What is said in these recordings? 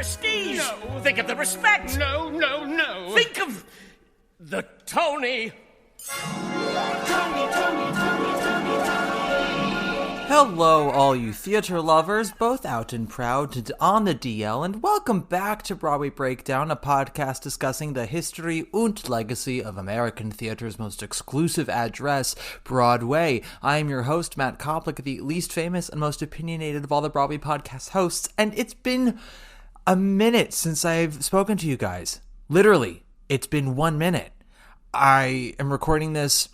prestige. No. Think of the respect. No. Think of the Tony. Hello, all you theater lovers, both out and proud and on the DL, and welcome back to Broadway Breakdown, a podcast discussing the history and legacy of American theater's most exclusive address, Broadway. I am your host, Matt Koplik, the least famous and most opinionated of all the Broadway podcast hosts, and it's been a minute since I've spoken to you guys. Literally, it's been 1 minute. I am recording this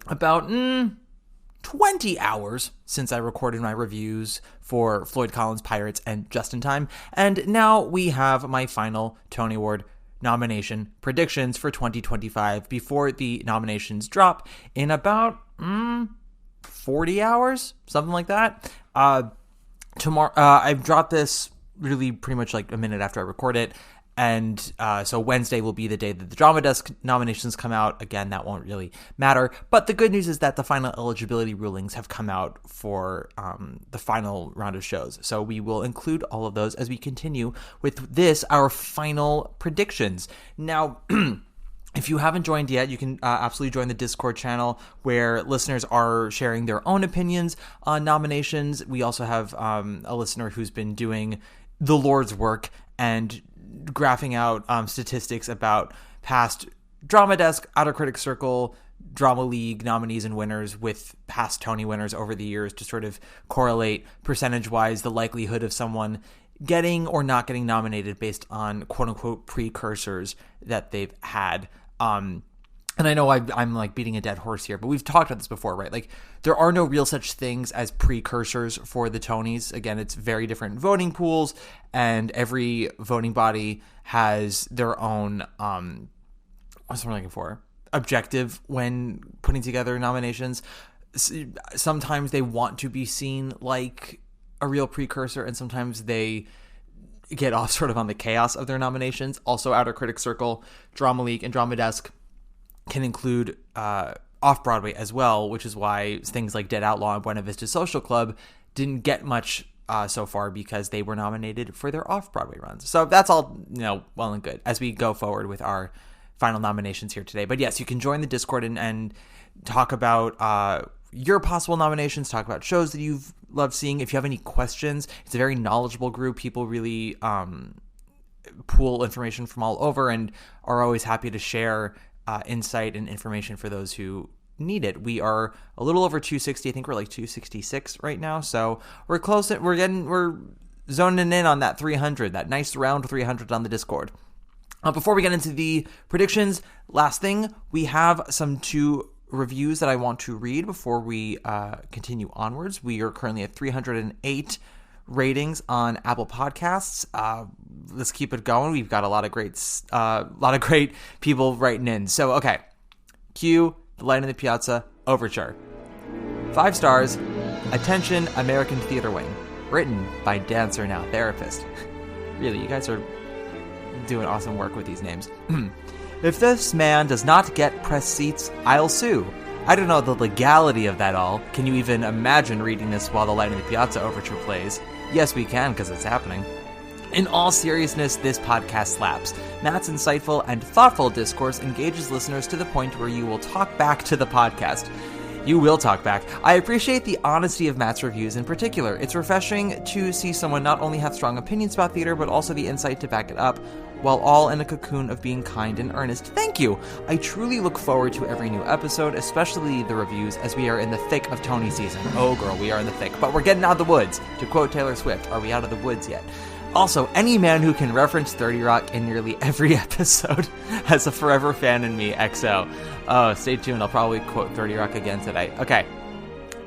about 20 hours since I recorded my reviews for Floyd Collins, Pirates, and Just in Time. And now we have my final Tony Award nomination predictions for 2025 before the nominations drop in about 40 hours, something like that. Tomorrow, I've dropped this really pretty much like a minute after I record it. And so Wednesday will be the day that the Drama Desk nominations come out. Again, that won't really matter. But the good news is that the final eligibility rulings have come out for the final round of shows. So we will include all of those as we continue with this, our final predictions. Now, if you haven't joined yet, you can absolutely join the Discord channel where listeners are sharing their own opinions on nominations. We also have a listener who's been doing the Lord's work and graphing out statistics about past Drama Desk, Outer Critics Circle, Drama League nominees and winners with past Tony winners over the years to sort of correlate percentage-wise the likelihood of someone getting or not getting nominated based on quote-unquote precursors that they've had. And I know I'm like beating a dead horse here, but we've talked about this before, right? Like, there are no real such things as precursors for the Tonys. Again, it's very different voting pools, and every voting body has their own, what's the word I'm looking for? Objective when putting together nominations. Sometimes they want to be seen like a real precursor, and sometimes they get off sort of on the chaos of their nominations. Also, Outer Critics Circle, Drama League, and Drama Desk can include off-Broadway as well, which is why things like Dead Outlaw and Buena Vista Social Club didn't get much so far because they were nominated for their off-Broadway runs. So that's all, well and good as we go forward with our final nominations here today. But yes, you can join the Discord and talk about your possible nominations, talk about shows that you've loved seeing. If you have any questions, it's a very knowledgeable group. People really pool information from all over and are always happy to share insight and information for those who need it. We are a little over 260. I think we're like 266 right now. So we're close. We're zoning in on that 300, that nice round 300 on the Discord. Before we get into the predictions, last thing, we have some two reviews that I want to read before we continue onwards. We are currently at 308 ratings on Apple Podcasts. Let's keep it going. We've got a lot of great people writing in. So, okay. Cue The Light in the Piazza Overture. 5 stars. Attention, American Theater Wing. Written by Dancer Now Therapist. Really, you guys are doing awesome work with these names. If this man does not get press seats, I'll sue. I don't know the legality of that all. Can you even imagine reading this while The Light in the Piazza Overture plays? Yes, we can, because it's happening. In all seriousness, this podcast slaps. Matt's insightful and thoughtful discourse engages listeners to the point where you will talk back to the podcast. You will talk back. I appreciate the honesty of Matt's reviews in particular. It's refreshing to see someone not only have strong opinions about theater, but also the insight to back it up, while all in a cocoon of being kind and earnest. Thank you! I truly look forward to every new episode, especially the reviews, as we are in the thick of Tony season. Oh girl, we are in the thick, but we're getting out of the woods. To quote Taylor Swift, are we out of the woods yet? Also, any man who can reference 30 Rock in nearly every episode has a forever fan in me, XO. Oh, stay tuned, I'll probably quote 30 Rock again today. Okay,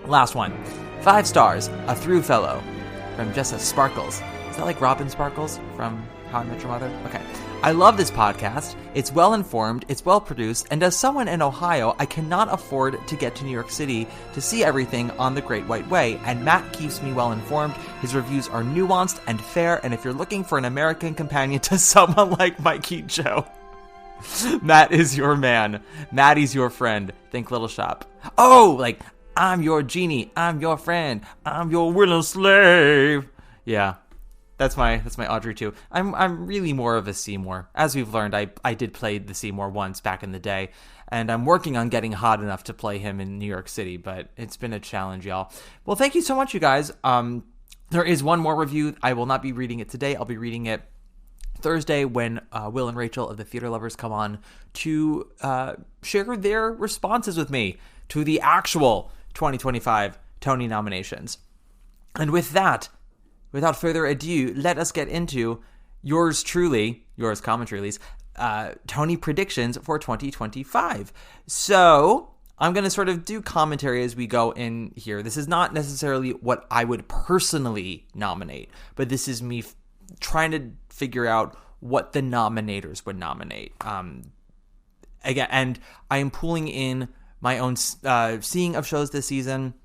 last one. 5 stars, a through fellow, from Jessa Sparkles. Is that like Robin Sparkles from How I Met Your Mother? Okay. I love this podcast. It's well informed, it's well produced, and as someone in Ohio, I cannot afford to get to New York City to see everything on the Great White Way, and Matt keeps me well informed. His reviews are nuanced and fair, and if you're looking for an American companion to someone like Mikey Joe, Matt is your man. Maddie's your friend. Think Little Shop. Oh, like, I'm your genie, I'm your friend, I'm your willing slave. Yeah. That's my Audrey too. I'm really more of a Seymour. As we've learned, I did play the Seymour once back in the day, and I'm working on getting hot enough to play him in New York City, but it's been a challenge, y'all. Well, thank you so much, you guys. There is one more review. I will not be reading it today. I'll be reading it Thursday when Will and Rachel of the Theater Lovers come on to share their responses with me to the actual 2025 Tony nominations. And with that, without further ado, let us get into yours Common Truly's, Tony predictions for 2025. So I'm going to sort of do commentary as we go in here. This is not necessarily what I would personally nominate, but this is me trying to figure out what the nominators would nominate. Again, and I am pulling in my own seeing of shows this season.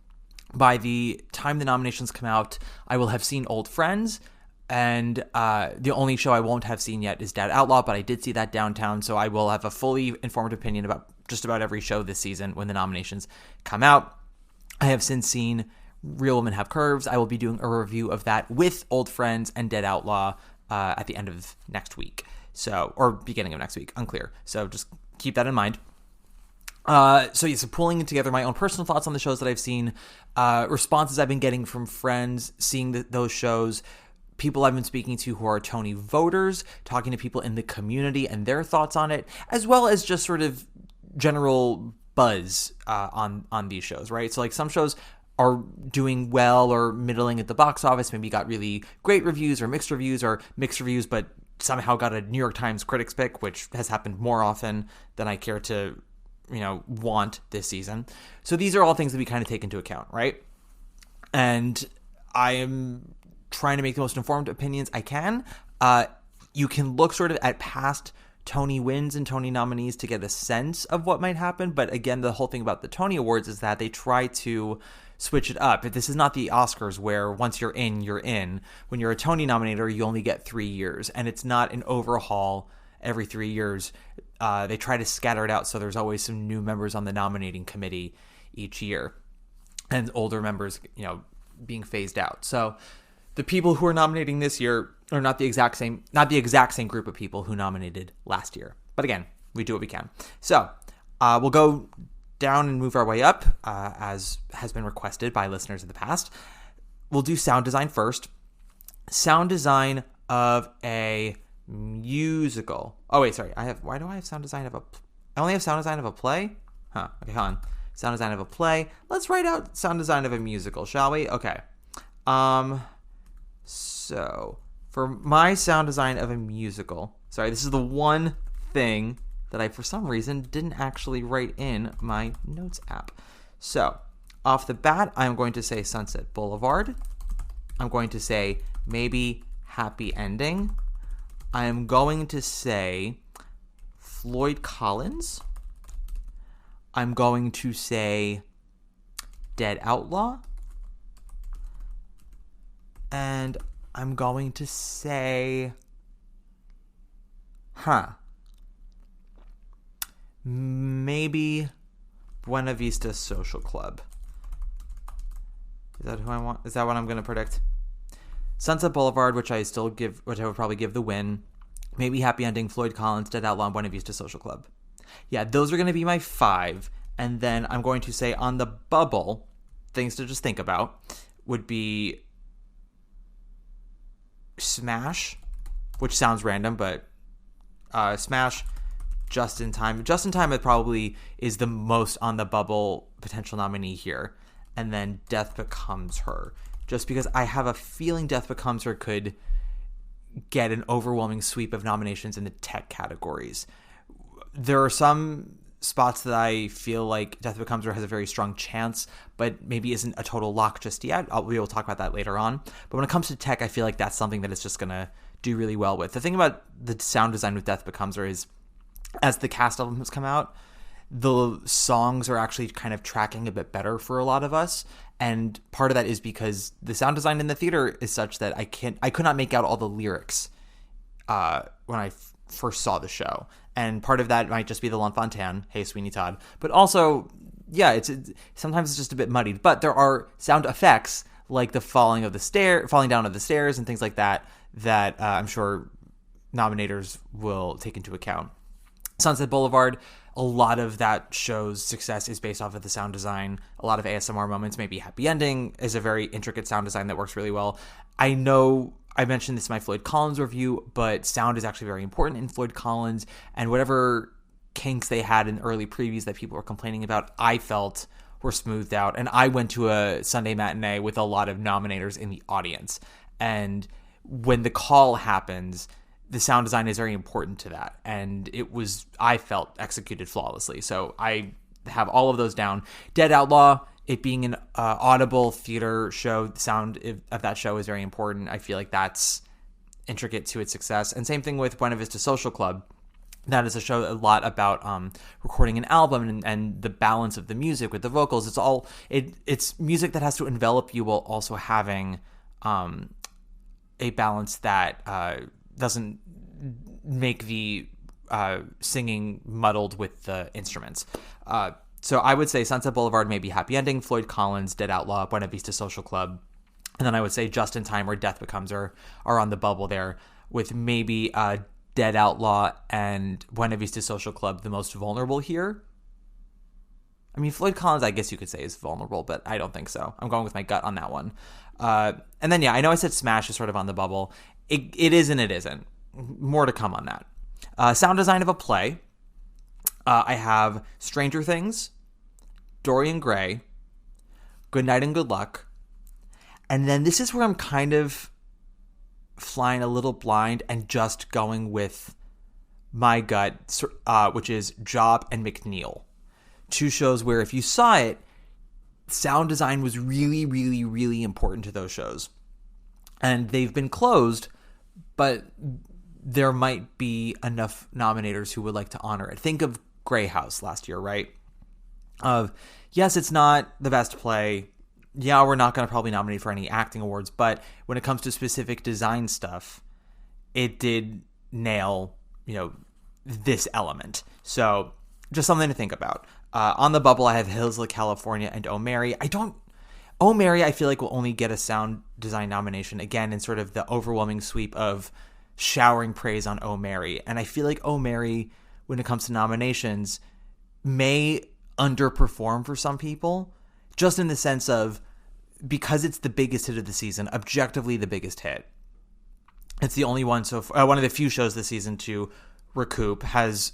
By the time the nominations come out, I will have seen Old Friends, and the only show I won't have seen yet is Dead Outlaw, but I did see that downtown, so I will have a fully informed opinion about just about every show this season when the nominations come out. I have since seen Real Women Have Curves. I will be doing a review of that with Old Friends and Dead Outlaw at the end of next week, or beginning of next week, unclear. So just keep that in mind. So pulling together my own personal thoughts on the shows that I've seen, responses I've been getting from friends, seeing those shows, people I've been speaking to who are Tony voters, talking to people in the community and their thoughts on it, as well as just sort of general buzz on these shows, right? So like some shows are doing well or middling at the box office, maybe got really great reviews or mixed reviews, but somehow got a New York Times critics pick, which has happened more often than I care to want this season. So these are all things that we kind of take into account, right? And I am trying to make the most informed opinions I can. You can look sort of at past Tony wins and Tony nominees to get a sense of what might happen. But again, the whole thing about the Tony Awards is that they try to switch it up. This is not the Oscars where once you're in, you're in. When you're a Tony nominator, you only get 3 years, and it's not an overhaul every 3 years. They try to scatter it out so there's always some new members on the nominating committee each year, and older members, being phased out. So the people who are nominating this year are not the exact same group of people who nominated last year. But again, we do what we can. So we'll go down and move our way up, as has been requested by listeners in the past. We'll do sound design first. Sound design of a musical. Oh wait, sorry. Why do I have sound design of I only have sound design of a play? Okay, hold on. Sound design of a play. Let's write out sound design of a musical, shall we? Okay. So for my sound design of a musical, sorry, this is the one thing that I, for some reason, didn't actually write in my notes app. So off the bat, I'm going to say Sunset Boulevard. I'm going to say maybe Happy Ending. I am going to say Floyd Collins. I'm going to say Dead Outlaw. And I'm going to say, maybe Buena Vista Social Club. Is that who I want? Is that what I'm going to predict? Sunset Boulevard, which I would probably give the win. Maybe Happy Ending, Floyd Collins, Dead Outlaw, and Buena Vista Social Club. Yeah, those are going to be my 5. And then I'm going to say on the bubble, things to just think about, would be Smash, which sounds random, but Smash, Just in Time. Just in Time, it probably is the most on the bubble potential nominee here. And then Death Becomes Her. Just because I have a feeling Death Becomes Her could get an overwhelming sweep of nominations in the tech categories. There are some spots that I feel like Death Becomes Her has a very strong chance, but maybe isn't a total lock just yet. We will talk about that later on. But when it comes to tech, I feel like that's something that it's just going to do really well with. The thing about the sound design with Death Becomes Her is, as the cast album has come out, the songs are actually kind of tracking a bit better for a lot of us. And part of that is because the sound design in the theater is such that I could not make out all the lyrics when I first saw the show. And part of that might just be the LaFontaine, Hey Sweeney Todd. But also, yeah, sometimes it's just a bit muddied. But there are sound effects like the falling down of the stairs and things like that that I'm sure nominators will take into account. Sunset Boulevard, a lot of that show's success is based off of the sound design. A lot of ASMR moments, maybe Happy Ending is a very intricate sound design that works really well. I know I mentioned this in my Floyd Collins review, but sound is actually very important in Floyd Collins, and whatever kinks they had in early previews that people were complaining about, I felt were smoothed out. And I went to a Sunday matinee with a lot of nominators in the audience. And when the call happens, the sound design is very important to that. And it was, I felt, executed flawlessly. So I have all of those down. Dead Outlaw, it being an audible theater show, the sound of that show is very important. I feel like that's intricate to its success. And same thing with Buena Vista Social Club. That is a show a lot about recording an album and the balance of the music with the vocals. It's music that has to envelop you while also having a balance that doesn't make the singing muddled with the instruments. So I would say Sunset Boulevard, maybe Happy Ending, Floyd Collins, Dead Outlaw, Buena Vista Social Club. And then I would say Just in Time or Death Becomes Her are on the bubble there, with maybe Dead Outlaw and Buena Vista Social Club the most vulnerable here. I mean, Floyd Collins, I guess you could say, is vulnerable, but I don't think so. I'm going with my gut on that one. And then, yeah, I know I said Smash is sort of on the bubble. It is and it isn't. More to come on that. Sound design of a play. I have Stranger Things, Dorian Gray, Good Night and Good Luck. And then this is where I'm kind of flying a little blind and just going with my gut, which is Job and McNeil. Two shows where if you saw it, sound design was really, really, really important to those shows. And they've been closed, but there might be enough nominators who would like to honor it. Think of Grey House last year, right? Yes, it's not the best play. Yeah, we're not going to probably nominate for any acting awards, but when it comes to specific design stuff, it did nail, this element. So just something to think about. On the bubble, I have Hills of California and Oh Mary. Oh Mary, I feel like will only get a sound design nomination, again, in sort of the overwhelming sweep of showering praise on Oh Mary. And I feel like Oh Mary, when it comes to nominations, may underperform for some people, just in the sense of, because it's the biggest hit of the season, objectively the biggest hit. It's the only one, one of the few shows this season to recoup, has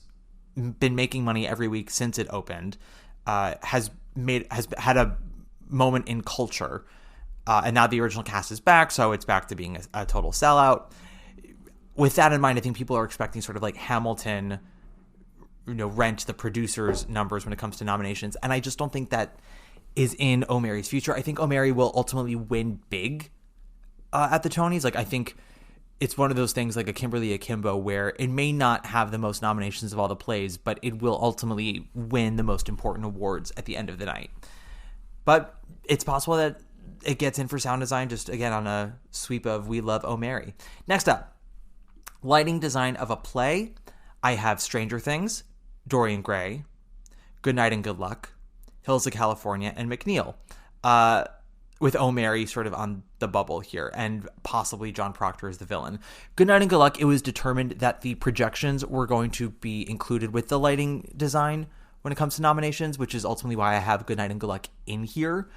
been making money every week since it opened, has had a moment in culture, and now the original cast is back, so it's back to being a total sellout. With that in mind, I think people are expecting sort of like Hamilton, Rent, the producers' numbers when it comes to nominations, and I just don't think that is in Oh Mary's future. I think Oh Mary will ultimately win big at the Tonys. Like, I think it's one of those things like a Kimberly Akimbo where it may not have the most nominations of all the plays, but it will ultimately win the most important awards at the end of the night. But it's possible that it gets in for sound design, just again on a sweep of We Love Oh Mary. Next up, lighting design of a play. I have Stranger Things, Dorian Gray, Good Night and Good Luck, Hills of California, and McNeil, with Oh Mary sort of on the bubble here, and possibly John Proctor as the villain. Good Night and Good Luck, it was determined that the projections were going to be included with the lighting design when it comes to nominations, which is ultimately why I have Good Night and Good Luck in here.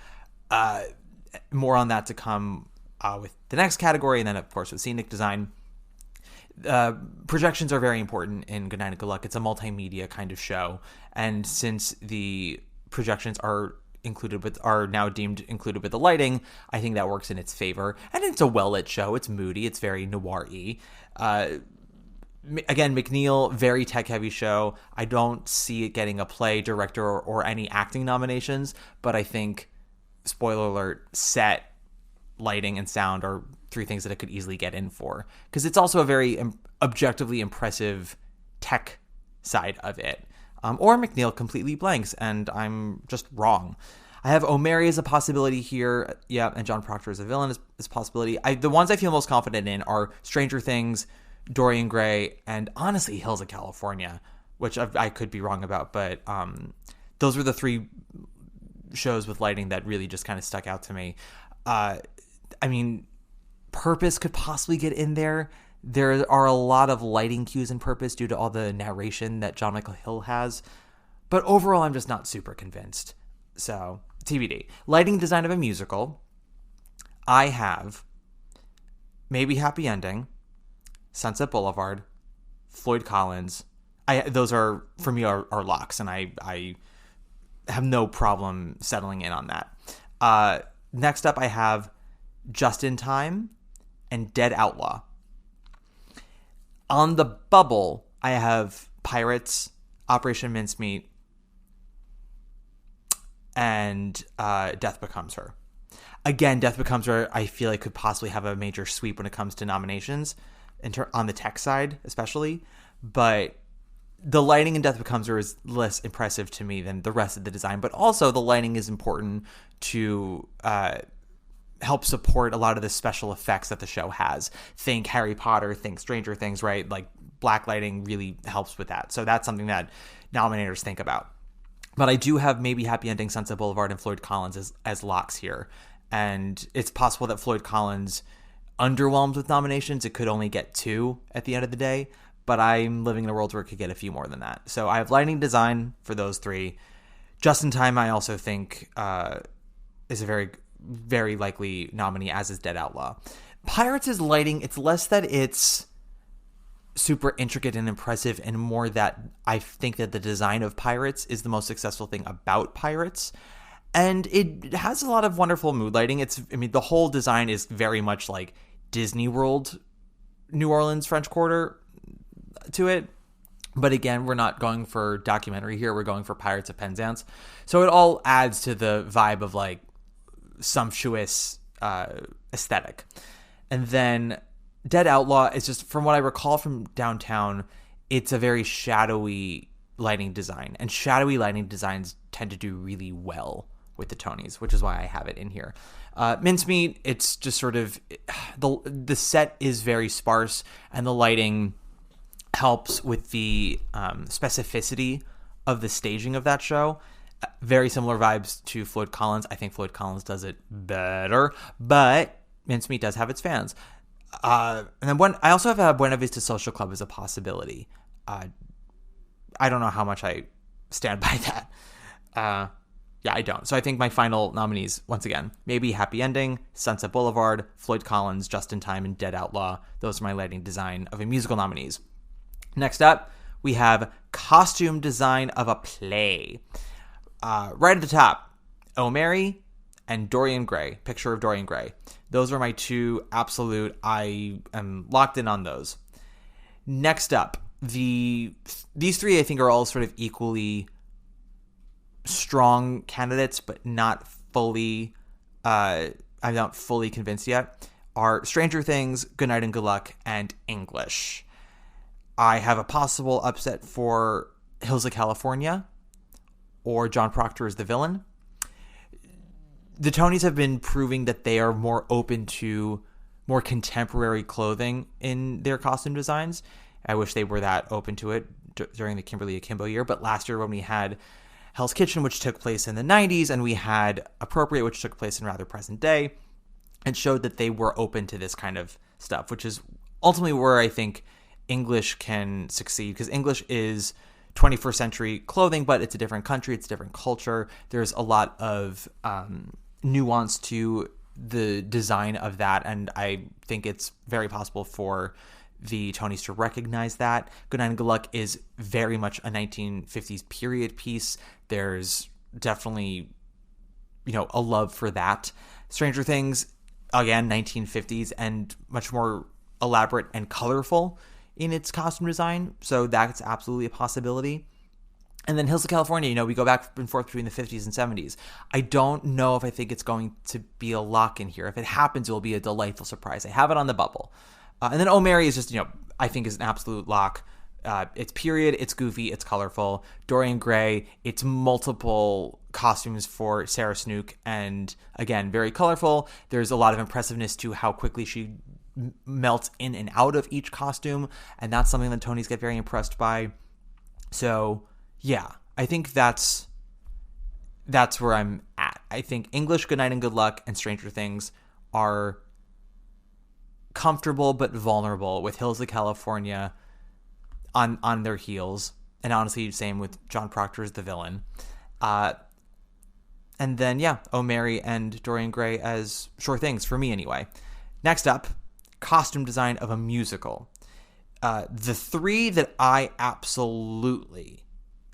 More on that to come with the next category, and then, of course, with scenic design. Projections are very important in Good Night and Good Luck. It's a multimedia kind of show, and since the projections are now deemed included with the lighting, I think that works in its favor. And it's a well-lit show. It's moody. It's very noir-y. Again, McNeil, very tech-heavy show. I don't see it getting a play, director, or any acting nominations, but I think, spoiler alert, set, lighting, and sound are three things that it could easily get in for. Because it's also a very objectively impressive tech side of it. Or McNeil completely blanks, and I'm just wrong. I have Oh Mary as a possibility here, yeah, and John Proctor as a villain is a possibility. The ones I feel most confident in are Stranger Things, Dorian Gray, and honestly Hills of California, which I could be wrong about, but those were the three shows with lighting that really just kind of stuck out to me. I mean, Purpose could possibly get in there. There are a lot of lighting cues in Purpose due to all the narration that John Michael Hill has. But overall, I'm just not super convinced. So, TBD. Lighting design of a musical. I have maybe Happy Ending, Sunset Boulevard, Floyd Collins. Those are, for me, are locks, and I have no problem settling in on that. Next up, I have Just in Time and Dead Outlaw. On the bubble, I have Pirates, Operation Mincemeat, and Death Becomes Her. Again, Death Becomes Her, I feel like could possibly have a major sweep when it comes to nominations, on the tech side especially. But the lighting in Death Becomes Her is less impressive to me than the rest of the design. But also, the lighting is important to help support a lot of the special effects that the show has. Think Harry Potter, think Stranger Things, right? Like, black lighting really helps with that. So that's something that nominators think about. But I do have maybe Happy Ending, Sunset Boulevard, and Floyd Collins as locks here. And it's possible that Floyd Collins underwhelmed with nominations. It could only get 2 at the end of the day. But I'm living in a world where it could get a few more than that. So I have lighting design for those 3. Just in Time, I also think, is a very, very likely nominee, as is Dead Outlaw. Pirates is lighting. It's less that it's super intricate and impressive, and more that I think that the design of Pirates is the most successful thing about Pirates. And it has a lot of wonderful mood lighting. The whole design is very much like Disney World, New Orleans, French Quarter to it. But again, we're not going for documentary here. We're going for Pirates of Penzance. So it all adds to the vibe of like sumptuous aesthetic. And then Dead Outlaw is just, from what I recall from Downtown, it's a very shadowy lighting design. And shadowy lighting designs tend to do really well with the Tonys, which is why I have it in here. Mincemeat, it's just sort of, the set is very sparse, and the lighting helps with the specificity of the staging of that show. Very similar vibes to Floyd Collins. I think Floyd Collins does it better, but Mincemeat does have its fans. And then I also have Buena Vista Social Club as a possibility. I don't know how much I stand by that. Yeah, I don't. So I think my final nominees, once again, maybe Happy Ending, Sunset Boulevard, Floyd Collins, Just in Time, and Dead Outlaw. Those are my lighting design of a musical nominees. Next up, we have costume design of a play. Right at the top, Oh Mary and Dorian Gray, Picture of Dorian Gray. Those are my 2 absolute, I am locked in on those. Next up, these 3 I think are all sort of equally strong candidates, but not fully, I'm not fully convinced yet, are Stranger Things, Good Night and Good Luck, and English. I have a possible upset for Hills of California or John Proctor as the villain. The Tonys have been proving that they are more open to more contemporary clothing in their costume designs. I wish they were that open to it during the Kimberly Akimbo year, but last year when we had Hell's Kitchen, which took place in the 90s, and we had Appropriate, which took place in rather present day, it showed that they were open to this kind of stuff, which is ultimately where I think English can succeed, because English is 21st century clothing, but it's a different country, it's a different culture. There's a lot of nuance to the design of that, and I think it's very possible for the Tonys to recognize that. Good Night and Good Luck is very much a 1950s period piece. There's definitely, a love for that. Stranger Things, again, 1950s and much more elaborate and colorful in its costume design. So that's absolutely a possibility. And then Hills of California, we go back and forth between the 50s and 70s. I don't know if I think it's going to be a lock in here. If it happens, it will be a delightful surprise. I have it on the bubble. And then Oh Mary is just, I think is an absolute lock. It's period, it's goofy, it's colorful. Dorian Gray, it's multiple costumes for Sarah Snook, and again, very colorful. There's a lot of impressiveness to how quickly she melts in and out of each costume, and that's something that Tonys get very impressed by. So, yeah, I think that's where I'm at. I think English, Good Night and Good Luck, and Stranger Things are comfortable but vulnerable with Hills of California on their heels. And honestly, same with John Proctor as the villain. And then, yeah, O'Mary and Dorian Gray as sure things, for me anyway. Next up, costume design of a musical. The three that I absolutely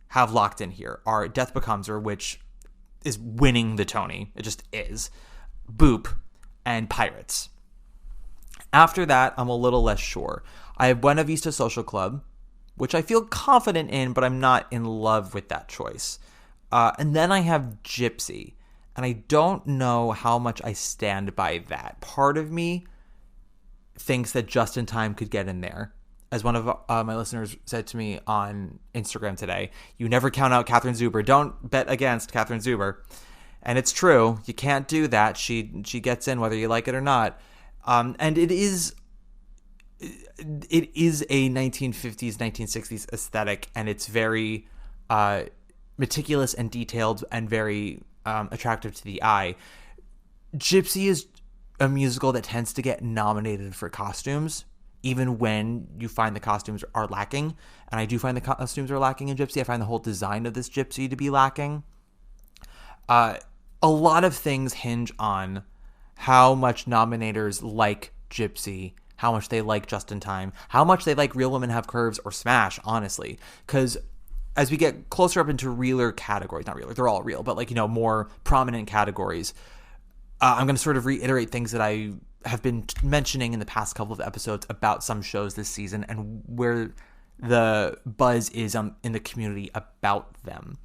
have locked in here are Death Becomes Her, which is winning the Tony. It just is. Boop, and Pirates. After that, I'm a little less sure. I have Buena Vista Social Club, which I feel confident in, but I'm not in love with that choice. And then I have Gypsy, and I don't know how much I stand by that. Part of me thinks that Just in Time could get in there. As one of my listeners said to me on Instagram today, you never count out Catherine Zuber. Don't bet against Catherine Zuber. And it's true. You can't do that. She gets in whether you like it or not. And it is a 1950s, 1960s aesthetic, and it's very meticulous and detailed and very attractive to the eye. Gypsy is a musical that tends to get nominated for costumes, even when you find the costumes are lacking. And I do find the costumes are lacking in Gypsy. I find the whole design of this Gypsy to be lacking. A lot of things hinge on how much nominators like Gypsy, how much they like Just in Time, how much they like Real Women Have Curves or Smash, honestly. Because as we get closer up into realer categories, not realer, they're all real, but like, more prominent categories, I'm going to sort of reiterate things that I have been mentioning in the past couple of episodes about some shows this season and where the buzz is in the community about them.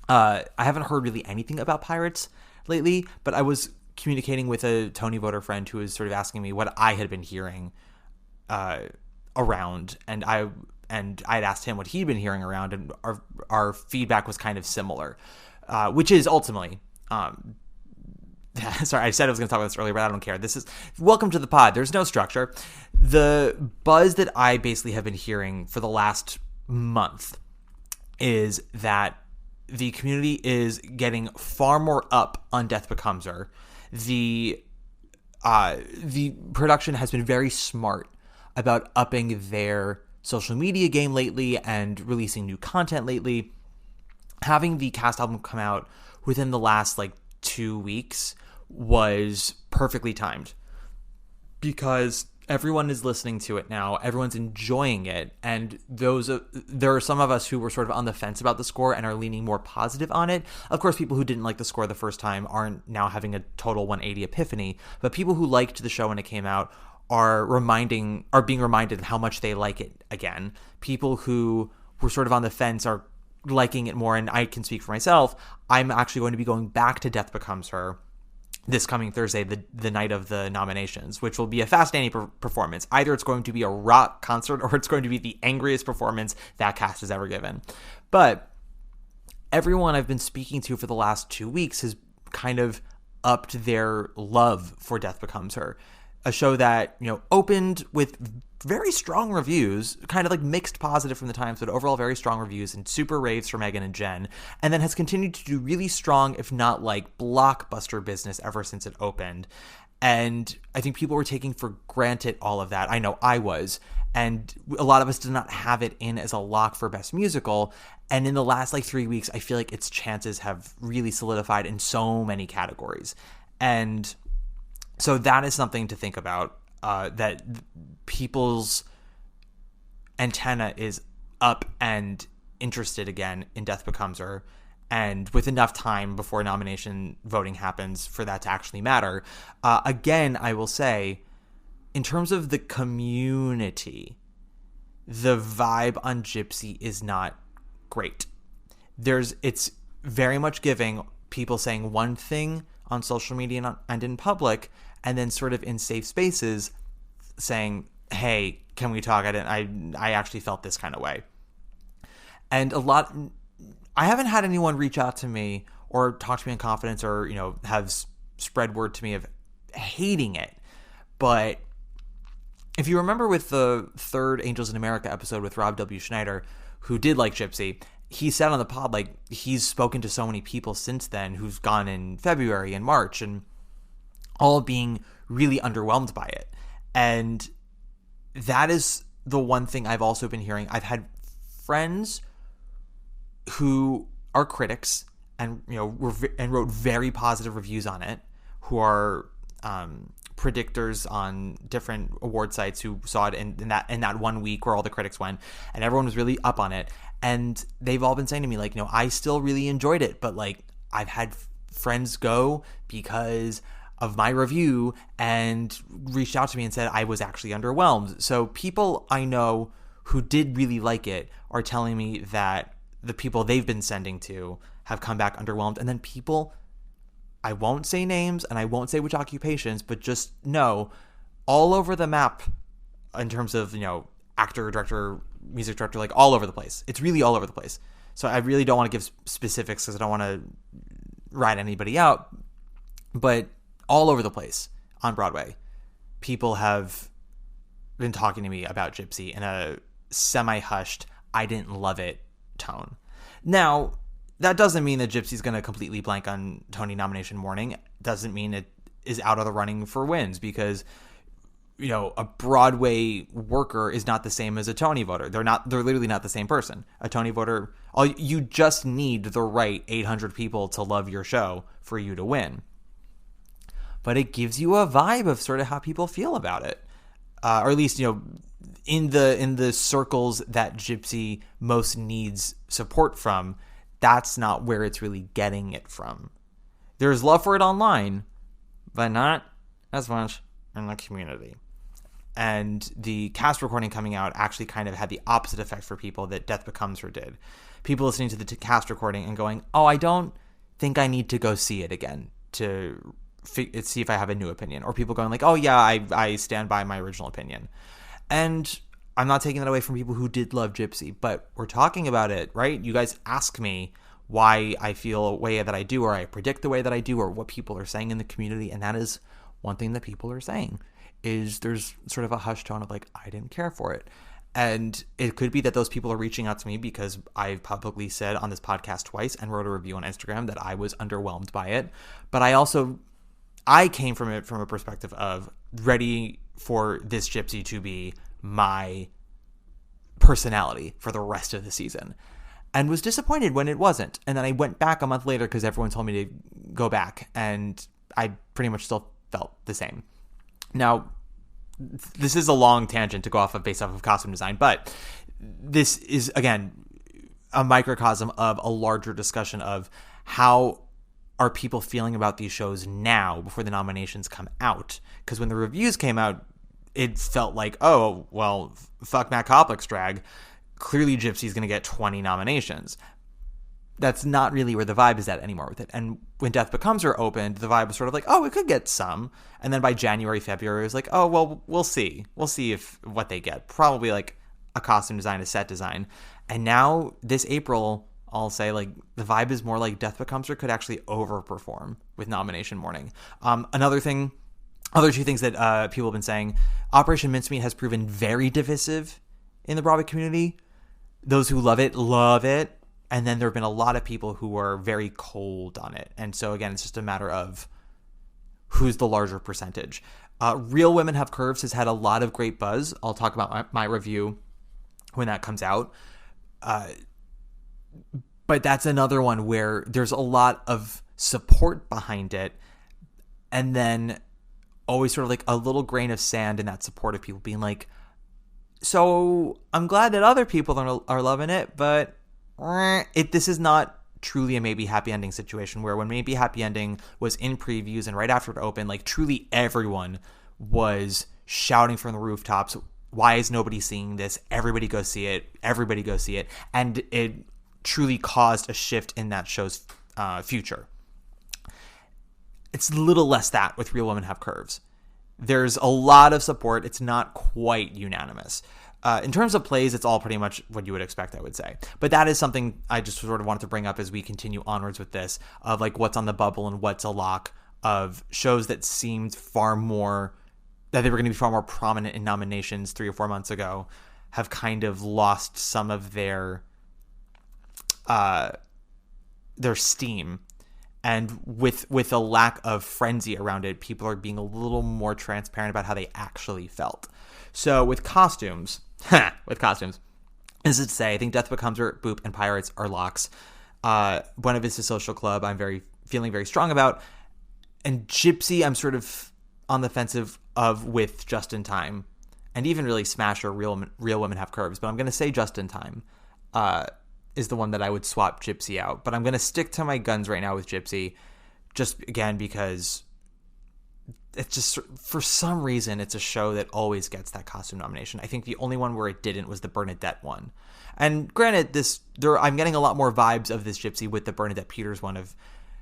I haven't heard really anything about Pirates lately, but I was communicating with a Tony voter friend who was sort of asking me what I had been hearing around, and I had asked him what he'd been hearing around, and our feedback was kind of similar, which is ultimately sorry, I said I was going to talk about this earlier, but I don't care. This is welcome to the pod. There's no structure. The buzz that I basically have been hearing for the last month is that the community is getting far more up on Death Becomes Her. The production has been very smart about upping their social media game lately and releasing new content lately. Having the cast album come out within the last 2 weeks was perfectly timed because everyone is listening to it now. Everyone's enjoying it. And there are some of us who were sort of on the fence about the score and are leaning more positive on it. Of course, people who didn't like the score the first time aren't now having a total 180 epiphany, but people who liked the show when it came out are being reminded of how much they like it again. People who were sort of on the fence are liking it more, and I can speak for myself. I'm actually going to be going back to Death Becomes Her this coming Thursday, the night of the nominations, which will be a fascinating performance. Either it's going to be a rock concert or it's going to be the angriest performance that cast has ever given. But everyone I've been speaking to for the last 2 weeks has kind of upped their love for Death Becomes Her. A show that, opened with very strong reviews, kind of mixed positive from the Times, but overall very strong reviews and super raves for Megan and Jen, and then has continued to do really strong, if not blockbuster business ever since it opened. And I think people were taking for granted all of that. I know I was. And a lot of us did not have it in as a lock for Best Musical. And in the last 3 weeks, I feel like its chances have really solidified in so many categories. And so that is something to think about, that people's antenna is up and interested again in Death Becomes Her, and with enough time before nomination voting happens for that to actually matter. Again, I will say, in terms of the community, the vibe on Gypsy is not great. It's very much giving people saying one thing on social media and in public, and then sort of in safe spaces saying, hey, can we talk? I actually felt this kind of way. And I haven't had anyone reach out to me or talk to me in confidence or, have spread word to me of hating it. But if you remember with the third Angels in America episode with Rob W. Schneider, who did like Gypsy, he said on the pod, he's spoken to so many people since then who've gone in February and March and all being really underwhelmed by it. And that is the one thing I've also been hearing. I've had friends who are critics and wrote very positive reviews on it, who are predictors on different award sites, who saw it in that 1 week where all the critics went, and everyone was really up on it. And they've all been saying to me, like, I still really enjoyed it, but like I've had friends go because of my review and reached out to me and said I was actually underwhelmed. So people I know who did really like it are telling me that the people they've been sending to have come back underwhelmed. And then people, I won't say names and I won't say which occupations, but just know all over the map in terms of, actor, director, music director, like all over the place. It's really all over the place. So I really don't want to give specifics because I don't want to write anybody out, but all over the place on Broadway, people have been talking to me about Gypsy in a semi-hushed, I didn't love it tone. Now, that doesn't mean that Gypsy's going to completely blank on Tony nomination morning. Doesn't mean it is out of the running for wins, because a Broadway worker is not the same as a Tony voter. They're literally not the same person. A Tony voter, you just need the right 800 people to love your show for you to win. But it gives you a vibe of sort of how people feel about it. Or at least, in the circles that Gypsy most needs support from, that's not where it's really getting it from. There's love for it online, but not as much in the community. And the cast recording coming out actually kind of had the opposite effect for people that Death Becomes Her did. People listening to the cast recording and going, I don't think I need to go see it again to see if I have a new opinion. Or people going like, I stand by my original opinion. And I'm not taking that away from people who did love Gypsy, but we're talking about it, right? You guys ask me why I feel a way that I do, or I predict the way that I do, or what people are saying in the community. And that is one thing that people are saying, is there's sort of a hush tone of like, I didn't care for it. And it could be that those people are reaching out to me because I've publicly said on this podcast twice and wrote a review on Instagram that I was underwhelmed by it. But I came from it from a perspective of ready for this Gypsy to be my personality for the rest of the season, and was disappointed when it wasn't. And then I went back a month later because everyone told me to go back, and I pretty much still felt the same. Now, this is a long tangent to go based off of costume design, but this is, again, a microcosm of a larger discussion of how are people feeling about these shows now before the nominations come out. Because when the reviews came out, it felt like, fuck Matt Koplik's drag. Clearly Gypsy's going to get 20 nominations. That's not really where the vibe is at anymore with it. And when Death Becomes Her opened, the vibe was sort of like, it could get some. And then by January, February, it was like, we'll see. We'll see what they get. Probably like a costume design, a set design. And now this April, I'll say, like, the vibe is more like Death Becomes Her could actually overperform with nomination morning. Other two things that people have been saying, Operation Mincemeat has proven very divisive in the Broadway community. Those who love it. And then there have been a lot of people who are very cold on it. And so, again, it's just a matter of who's the larger percentage. Real Women Have Curves has had a lot of great buzz. I'll talk about my review when that comes out. But that's another one where there's a lot of support behind it. And then always sort of like a little grain of sand in that support of people being like, so I'm glad that other people are loving it, but this is not truly a Maybe Happy Ending situation, where when Maybe Happy Ending was in previews and right after it opened, like truly everyone was shouting from the rooftops, why is nobody seeing this? Everybody go see it. And it truly caused a shift in that show's future. It's a little less that with Real Women Have Curves. There's a lot of support. It's not quite unanimous. In terms of plays, it's all pretty much what you would expect, I would say. But that is something I just sort of wanted to bring up as we continue onwards with this, of like what's on the bubble and what's a lock, of shows that seemed that they were going to be far more prominent in nominations 3 or 4 months ago, have kind of lost some of their steam. And with a lack of frenzy around it, people are being a little more transparent about how they actually felt. So with costumes, as it say, I think Death Becomes Her, Boop, and Pirates are locks. Buena Vista Social Club, I'm feeling very strong about. And Gypsy, I'm sort of on the fence of with Just in Time. And even really Smash or Real Women Have Curves. But I'm going to say Just in Time is the one that I would swap Gypsy out. But I'm going to stick to my guns right now with Gypsy. Just, again, because it's just, for some reason, it's a show that always gets that costume nomination. I think the only one where it didn't was the Bernadette one. And granted, I'm getting a lot more vibes of this Gypsy with the Bernadette Peters one of,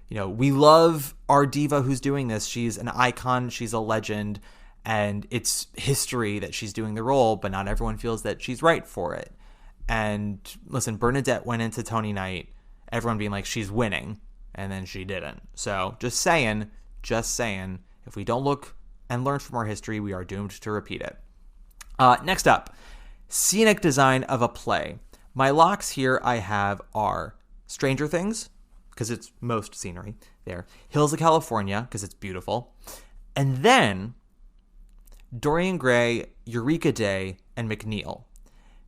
we love our diva who's doing this. She's an icon. She's a legend. And it's history that she's doing the role, but not everyone feels that she's right for it. And listen, Bernadette went into Tony Night, everyone being like, she's winning, and then she didn't. So just saying, if we don't look and learn from our history, we are doomed to repeat it. Next up, scenic design of a play. My locks here I have are Stranger Things, because it's most scenery there. Hills of California, because it's beautiful. And then Dorian Gray, Eureka Day, and McNeil.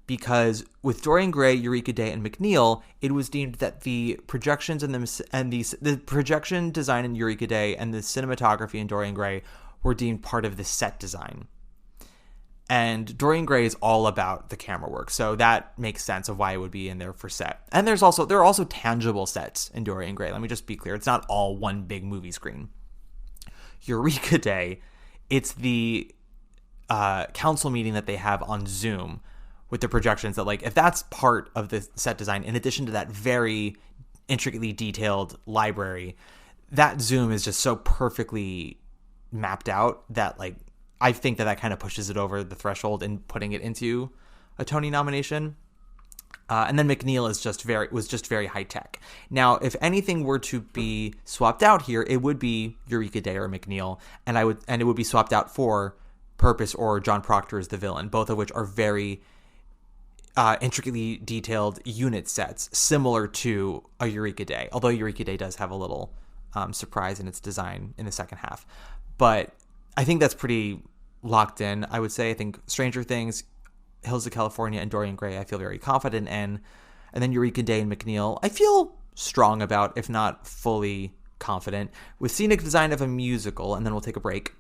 Because with Dorian Gray, Eureka Day, and McNeil, it was deemed that the projections and the projection design in Eureka Day and the cinematography in Dorian Gray were deemed part of the set design. And Dorian Gray is all about the camera work, so that makes sense of why it would be in there for set. And there are also tangible sets in Dorian Gray. Let me just be clear. It's not all one big movie screen. Eureka Day, it's the council meeting that they have on Zoom with the projections that, like, if that's part of the set design, in addition to that very intricately detailed library, that Zoom is just so perfectly mapped out that, like, I think that kind of pushes it over the threshold in putting it into a Tony nomination. And then McNeil was just very high tech. Now, if anything were to be swapped out here, it would be Eureka Day or McNeil, and it would be swapped out for Purpose or John Proctor as the villain, both of which are very intricately detailed unit sets, similar to a Eureka Day, although Eureka Day does have a little surprise in its design in the second half. But I think that's pretty locked in, I would say. I think Stranger Things, Hills of California, and Dorian Gray I feel very confident in. And then Eureka Day and McNeil I feel strong about, if not fully confident. With scenic design of a musical, and then we'll take a break.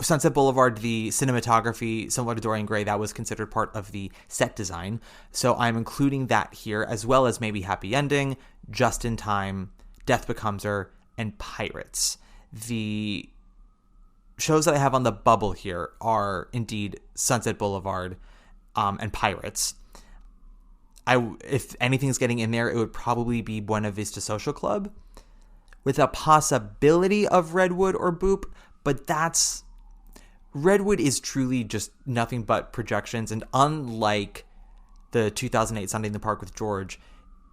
Sunset Boulevard, the cinematography, similar to Dorian Gray, that was considered part of the set design. So I'm including that here, as well as maybe Happy Ending, Just in Time, Death Becomes Her, and Pirates. The shows that I have on the bubble here are indeed Sunset Boulevard and Pirates. If anything's getting in there, it would probably be Buena Vista Social Club, with a possibility of Redwood or Boop, but Redwood is truly just nothing but projections, and unlike the 2008 Sunday in the Park with George,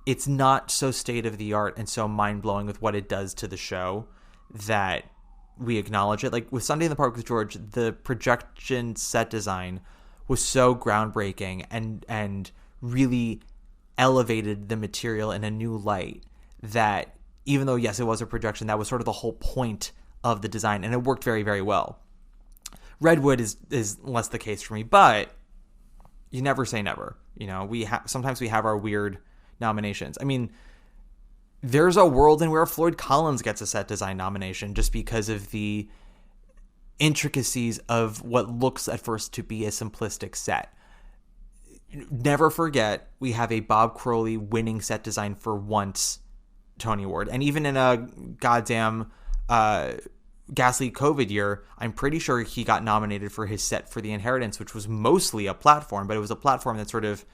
it's not so state-of-the-art and so mind-blowing with what it does to the show that we acknowledge it. Like with Sunday in the Park with George, the projection set design was so groundbreaking and really elevated the material in a new light that even though, yes, it was a projection, that was sort of the whole point of the design, and it worked very, very well. Redwood is less the case for me, but you never say never. Sometimes we have our weird nominations. I mean, there's a world in where Floyd Collins gets a set design nomination just because of the intricacies of what looks at first to be a simplistic set. Never forget, we have a Bob Crowley winning set design for once Tony Award. And even in a goddamn ghastly COVID year, I'm pretty sure he got nominated for his set for The Inheritance, which was mostly a platform, but it was a platform that sort of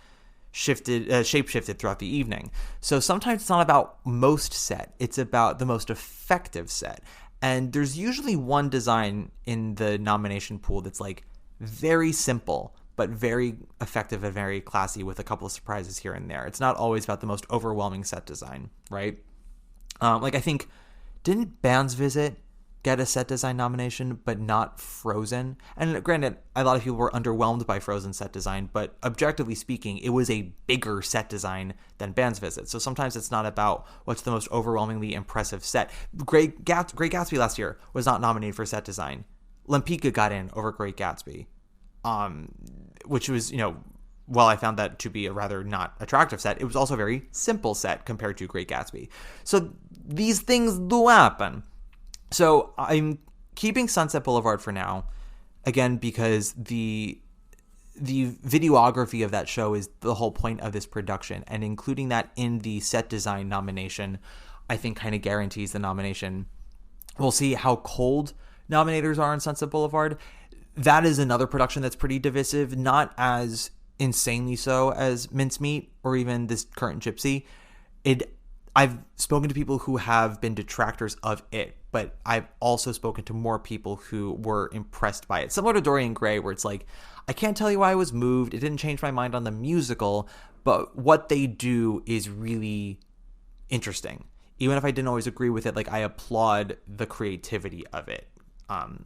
shape-shifted throughout the evening. So sometimes it's not about most set, it's about the most effective set. And there's usually one design in the nomination pool that's like very simple, but very effective and very classy with a couple of surprises here and there. It's not always about the most overwhelming set design, right? I think, didn't Bands Visit get a set design nomination, but not Frozen. And granted, a lot of people were underwhelmed by Frozen set design, but objectively speaking, it was a bigger set design than Band's Visit. So sometimes it's not about what's the most overwhelmingly impressive set. Great Gatsby last year was not nominated for set design. Lempicka got in over Great Gatsby, which was, while I found that to be a rather not attractive set, it was also a very simple set compared to Great Gatsby. So these things do happen. So I'm keeping Sunset Boulevard for now, again, because the videography of that show is the whole point of this production, and including that in the set design nomination, I think kind of guarantees the nomination. We'll see how cold nominators are on Sunset Boulevard. That is another production that's pretty divisive, not as insanely so as Mincemeat or even this current Gypsy. I've spoken to people who have been detractors of it, but I've also spoken to more people who were impressed by it. Similar to Dorian Gray, where it's like, I can't tell you why I was moved. It didn't change my mind on the musical, but what they do is really interesting. Even if I didn't always agree with it, like, I applaud the creativity of it,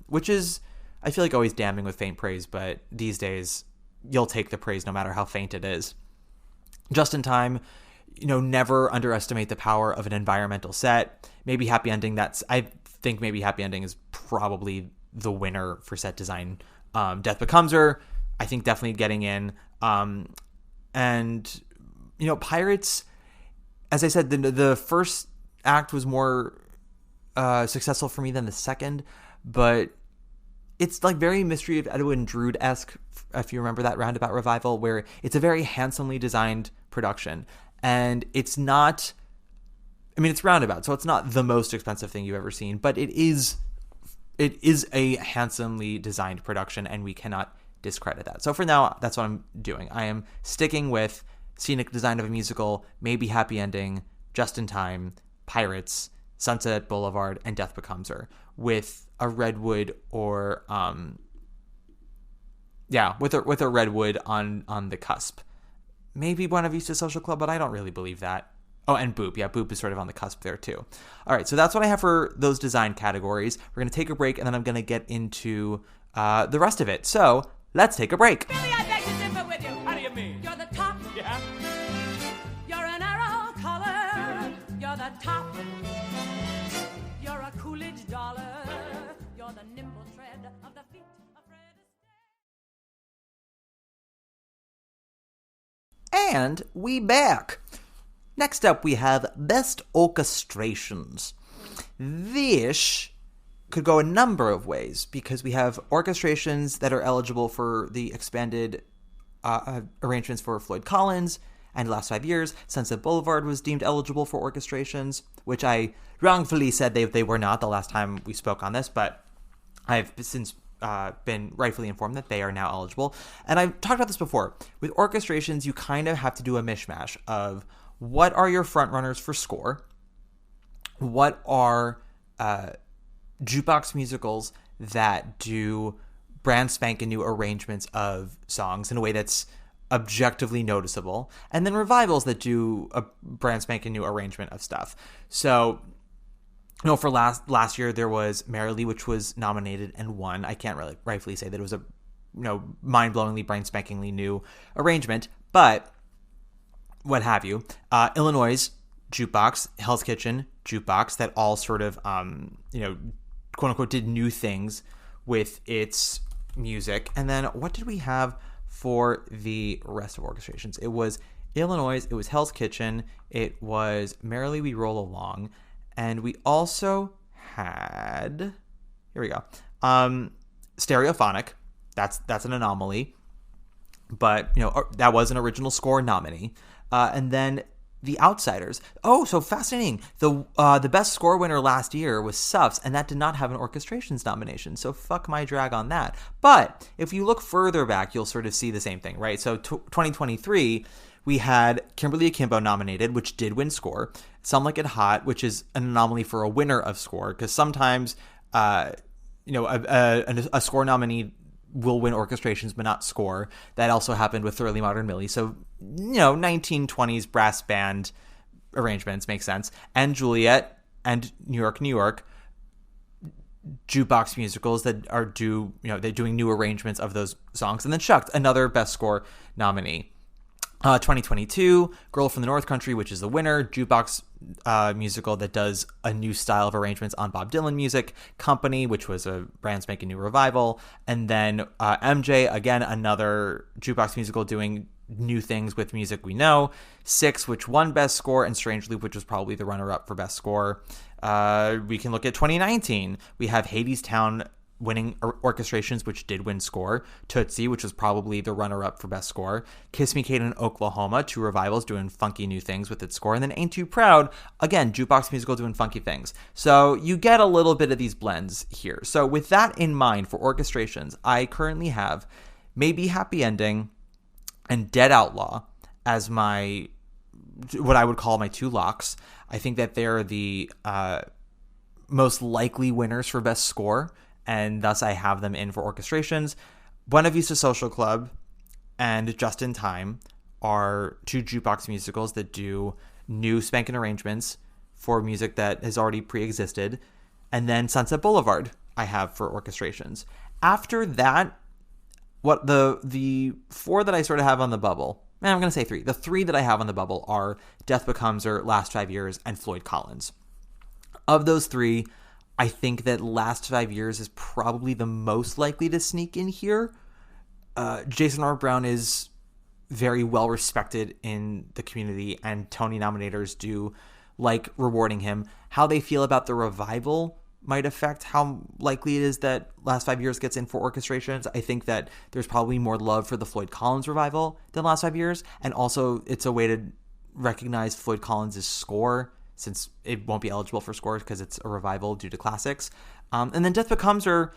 which is, I feel like, always damning with faint praise, but these days you'll take the praise no matter how faint it is. Just in Time, never underestimate the power of an environmental set. Maybe Happy Ending, I think maybe Happy Ending is probably the winner for set design. Death Becomes Her, I think definitely getting in. And Pirates, as I said, the first act was more successful for me than the second, but it's like very Mystery of Edwin Drood-esque, if you remember that Roundabout revival, where it's a very handsomely designed production. And it's not, it's Roundabout, so it's not the most expensive thing you've ever seen, but it is a handsomely designed production, and we cannot discredit that. So for now, that's what I'm doing. I am sticking with scenic design of a musical, maybe Happy Ending, Just in Time, Pirates, Sunset Boulevard, and Death Becomes Her, with a Redwood or with a Redwood on the cusp. Maybe Buena Vista Social Club, but I don't really believe that. Oh, and Boop. Yeah, Boop is sort of on the cusp there too. All right, so that's what I have for those design categories. We're going to take a break, and then I'm going to get into the rest of it. So let's take a break. Billy, I beg to differ with you. How do you mean? You're the top. Yeah? You're an arrow collar. You're the top. You're a Coolidge dollar. You're the nimble tread of the feet of Fred Astaire. And we back. Next up, we have Best Orchestrations. This could go a number of ways, because we have orchestrations that are eligible for the expanded arrangements for Floyd Collins and the last 5 years. Sunset Boulevard was deemed eligible for orchestrations, which I wrongfully said they were not the last time we spoke on this, but I've since been rightfully informed that they are now eligible. And I've talked about this before. With orchestrations, you kind of have to do a mishmash of what are your frontrunners for score, what are jukebox musicals that do brand spanking new arrangements of songs in a way that's objectively noticeable, and then revivals that do a brand spanking new arrangement of stuff. So, for last year there was Merrily, which was nominated and won. I can't really rightfully say that it was a mind-blowingly, brand spankingly new arrangement, but what have you. Illinois Jukebox, Hell's Kitchen Jukebox, that all sort of quote unquote did new things with its music. And then what did we have for the rest of orchestrations? It was Illinois, it was Hell's Kitchen, it was Merrily We Roll Along, and we also had, here we go, Stereophonic. That's an anomaly, but that was an original score nominee. And then The Outsiders. Oh, so fascinating. The best score winner last year was Suffs, and that did not have an orchestrations nomination. So fuck my drag on that. But if you look further back, you'll sort of see the same thing, right? So 2023, we had Kimberly Akimbo nominated, which did win score. Some Like It Hot, which is an anomaly for a winner of score, because sometimes, a score nominee will win orchestrations but not score. That also happened with Thoroughly Modern Millie. So, 1920s brass band arrangements make sense. And Juliet and New York, New York jukebox musicals that are they're doing new arrangements of those songs. And then Shucked, another Best Score nominee. 2022, Girl from the North Country, which is the winner, jukebox musical that does a new style of arrangements on Bob Dylan music. Company, which was a brand spanking new revival. And then MJ, again, another jukebox musical doing new things with music we know. Six, which won Best Score, and Strange Loop, which was probably the runner-up for Best Score. We can look at 2019. We have Hadestown winning orchestrations, which did win score. Tootsie, which was probably the runner-up for Best Score. Kiss Me Kate in Oklahoma, two revivals doing funky new things with its score. And then Ain't Too Proud, again, jukebox musical doing funky things. So you get a little bit of these blends here. So with that in mind for orchestrations, I currently have Maybe Happy Ending and Dead Outlaw as what I would call my two locks. I think that they're the most likely winners for Best Score, and thus I have them in for orchestrations. Buena Vista Social Club and Just in Time are two jukebox musicals that do new spanking arrangements for music that has already pre-existed. And then Sunset Boulevard I have for orchestrations. After that, what the four that I sort of have on the bubble, I'm going to say three. The three that I have on the bubble are Death Becomes Her, Last 5 Years, and Floyd Collins. Of those three, I think that Last 5 Years is probably the most likely to sneak in here. Jason R. Brown is very well respected in the community, and Tony nominators do like rewarding him. How they feel about the revival might affect how likely it is that Last 5 Years gets in for orchestrations. I think that there's probably more love for the Floyd Collins revival than Last 5 Years, and also it's a way to recognize Floyd Collins' score, since it won't be eligible for scores because it's a revival due to classics. And then Death Becomes Her,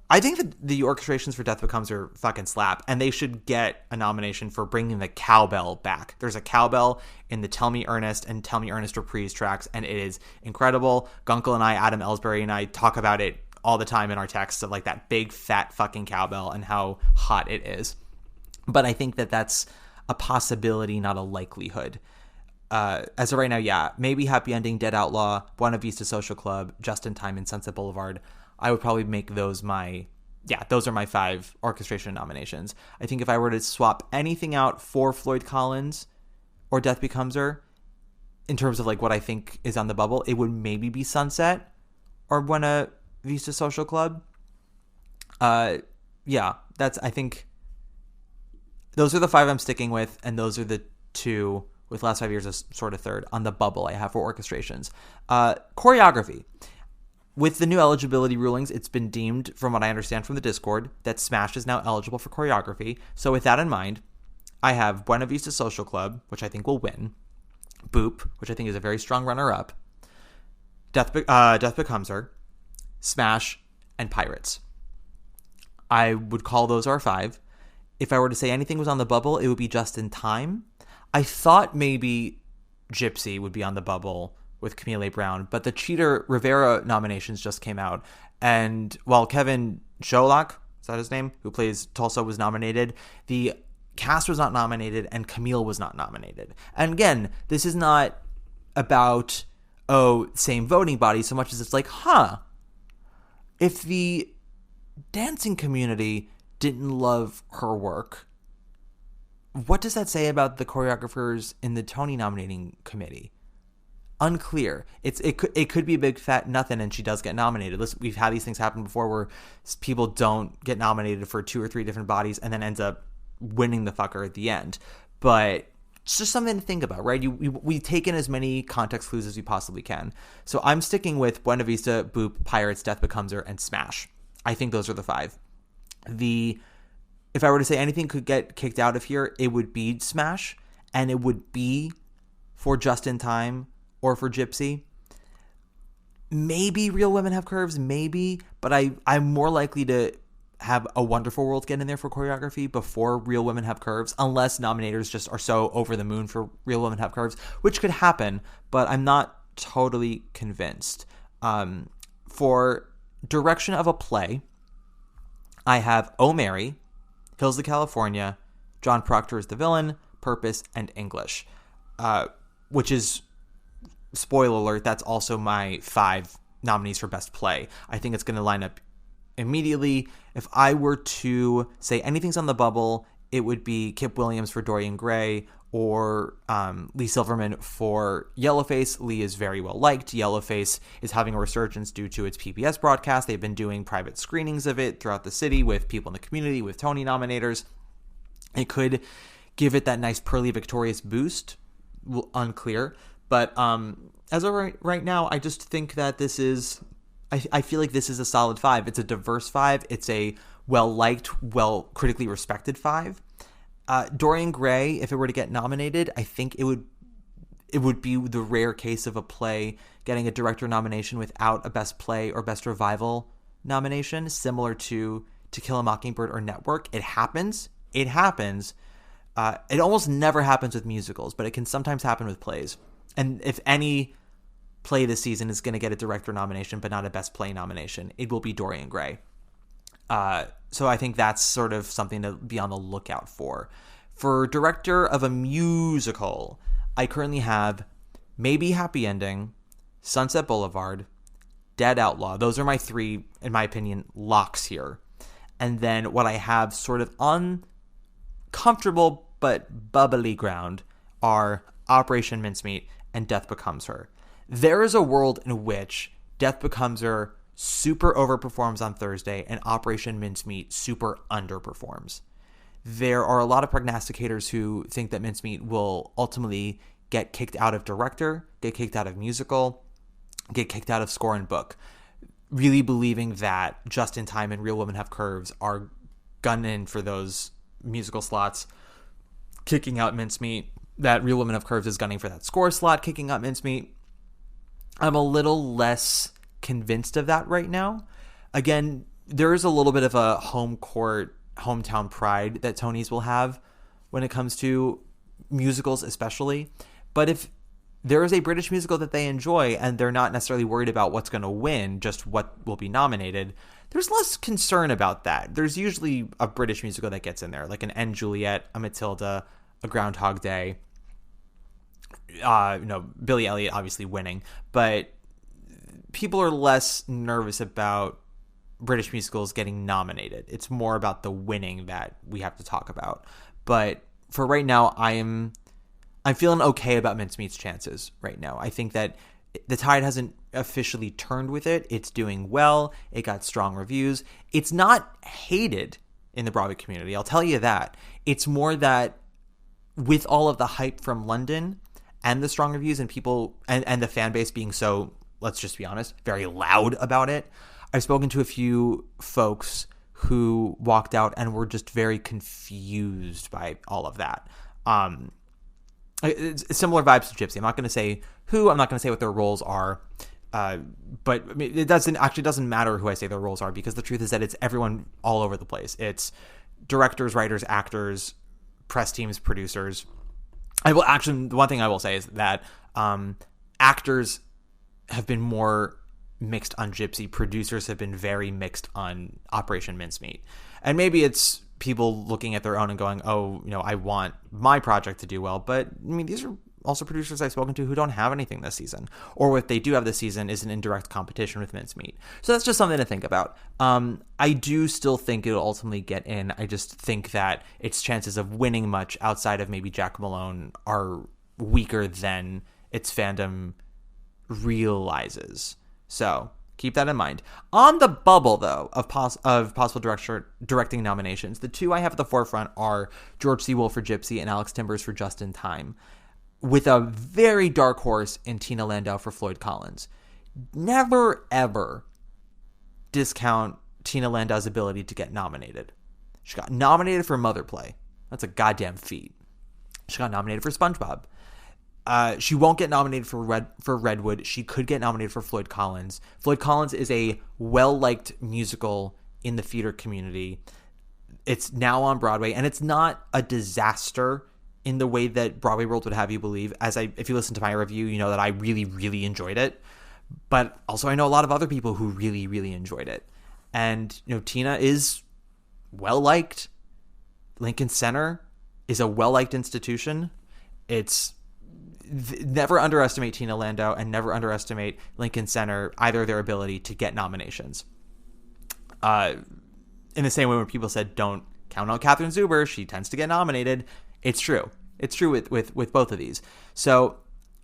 I think that the orchestrations for Death Becomes Her fucking slap, and they should get a nomination for bringing the cowbell back. There's a cowbell in the Tell Me Ernest and Tell Me Ernest reprise tracks, and it is incredible. Gunkel and I, Adam Ellsbury and I, talk about it all the time in our texts of like that big fat fucking cowbell and how hot it is. But I think that that's a possibility, not a likelihood. As of right now, yeah, maybe Happy Ending, Dead Outlaw, Buena Vista Social Club, Just in Time, and Sunset Boulevard. I would probably make those those are my 5 orchestration nominations. I think if I were to swap anything out for Floyd Collins or Death Becomes Her, in terms of like what I think is on the bubble, it would maybe be Sunset or Buena Vista Social Club. I think those are the 5 I'm sticking with, and those are the 2 with Last 5 Years as sort of third on the bubble I have for orchestrations. Choreography. With the new eligibility rulings, it's been deemed, from what I understand from the Discord, that Smash is now eligible for choreography. So with that in mind, I have Buena Vista Social Club, which I think will win, Boop, which I think is a very strong runner-up, Death Becomes Her, Smash, and Pirates. I would call those our 5. If I were to say anything was on the bubble, it would be Just in Time. I thought maybe Gypsy would be on the bubble with Camille A. Brown, but the Cheater Rivera nominations just came out. And while Kevin Sholak, is that his name, who plays Tulsa, was nominated, the cast was not nominated and Camille was not nominated. And again, this is not about, same voting body so much as it's like, if the dancing community didn't love her work, what does that say about the choreographers in the Tony nominating committee? Unclear. It could be a big fat nothing, and she does get nominated. Listen, we've had these things happen before where people don't get nominated for 2 or 3 different bodies and then ends up winning the fucker at the end. But it's just something to think about, right? We take in as many context clues as we possibly can. So I'm sticking with Buena Vista, Boop, Pirates, Death Becomes Her, and Smash. I think those are the 5. If I were to say anything could get kicked out of here, it would be Smash, and it would be for Just in Time or for Gypsy. Maybe Real Women Have Curves, maybe, but I'm more likely to have A Wonderful World get in there for choreography before Real Women Have Curves, unless nominators just are so over the moon for Real Women Have Curves, which could happen, but I'm not totally convinced. For direction of a play, I have Oh Mary, Hills of California, John Proctor is the villain, Purpose, and English, which is, spoiler alert, that's also my 5 nominees for Best Play. I think it's going to line up immediately. If I were to say anything's on the bubble, it would be Kip Williams for Dorian Gray or Lee Silverman for Yellowface. Lee is very well liked. Yellowface is having a resurgence due to its PBS broadcast. They've been doing private screenings of it throughout the city with people in the community, with Tony nominators. It could give it that nice Pearly Victorious boost. Unclear. But as of right now, I just think that this is... I feel like this is a solid 5. It's a diverse 5. It's a well-liked, critically respected 5. Dorian Gray, if it were to get nominated, I think it would be the rare case of a play getting a director nomination without a Best Play or Best Revival nomination, similar to To Kill a Mockingbird or Network. It happens. It almost never happens with musicals, but it can sometimes happen with plays. And if any play this season is going to get a director nomination but not a Best Play nomination, it will be Dorian Gray. So I think that's sort of something to be on the lookout for. For director of a musical, I currently have maybe Happy Ending, Sunset Boulevard, Dead Outlaw. Those are my 3, in my opinion, locks here. And then what I have sort of uncomfortable but bubbly ground are Operation Mincemeat and Death Becomes Her. There is a world in which Death Becomes Her super overperforms on Thursday and Operation Mincemeat super underperforms. There are a lot of prognosticators who think that Mincemeat will ultimately get kicked out of director, get kicked out of musical, get kicked out of score and book, really believing that Just in Time and Real Women Have Curves are gunning for those musical slots, kicking out Mincemeat, that Real Women Have Curves is gunning for that score slot, kicking out Mincemeat. I'm a little less convinced of that right now. Again, there is a little bit of a hometown pride that Tonys will have when it comes to musicals especially. But if there is a British musical that they enjoy and they're not necessarily worried about what's going to win, just what will be nominated, there's less concern about that. There's usually a British musical that gets in there, like an & Juliet, a Matilda, a Groundhog Day. Billy Elliot obviously winning, but people are less nervous about British musicals getting nominated. It's more about the winning that we have to talk about. But for right now, I'm feeling okay about Mincemeat's chances right now. I think that the tide hasn't officially turned with it. It's doing well. It got strong reviews. It's not hated in the Broadway community, I'll tell you that. It's more that with all of the hype from London and the strong reviews and people and the fan base being so, let's just be honest, very loud about it, I've spoken to a few folks who walked out and were just very confused by all of that. It's similar vibes to Gypsy. I'm not going to say who, I'm not going to say what their roles are, but it doesn't matter who I say their roles are, because the truth is that it's everyone all over the place. It's directors, writers, actors, press teams, producers. The one thing I will say is that actors have been more mixed on Gypsy. Producers have been very mixed on Operation Mincemeat. And maybe it's people looking at their own and going, oh, I want my project to do well. But these are also producers I've spoken to who don't have anything this season, or what they do have this season is an indirect competition with Mincemeat. So that's just something to think about. I do still think it'll ultimately get in. I just think that its chances of winning much outside of maybe Jack Malone are weaker than its fandom realizes. So keep that in mind. On the bubble, though, of possible directing nominations, the 2 I have at the forefront are George C. Wolfe for Gypsy and Alex Timbers for Just in Time, with a very dark horse in Tina Landau for Floyd Collins. Never, ever discount Tina Landau's ability to get nominated. She got nominated for Mother Play. That's a goddamn feat. She got nominated for SpongeBob. She won't get nominated for Redwood. She could get nominated for Floyd Collins. Floyd Collins is a well-liked musical in the theater community. It's now on Broadway, and it's not a disaster in the way that Broadway World would have you believe. If you listen to my review, you know that I really, really enjoyed it. But also I know a lot of other people who really, really enjoyed it. And, Tina is well-liked. Lincoln Center is a well-liked institution. It's never underestimate Tina Landau and never underestimate Lincoln Center, either their ability to get nominations. In the same way when people said, don't count on Catherine Zuber, she tends to get nominated. It's true. It's true with both of these. So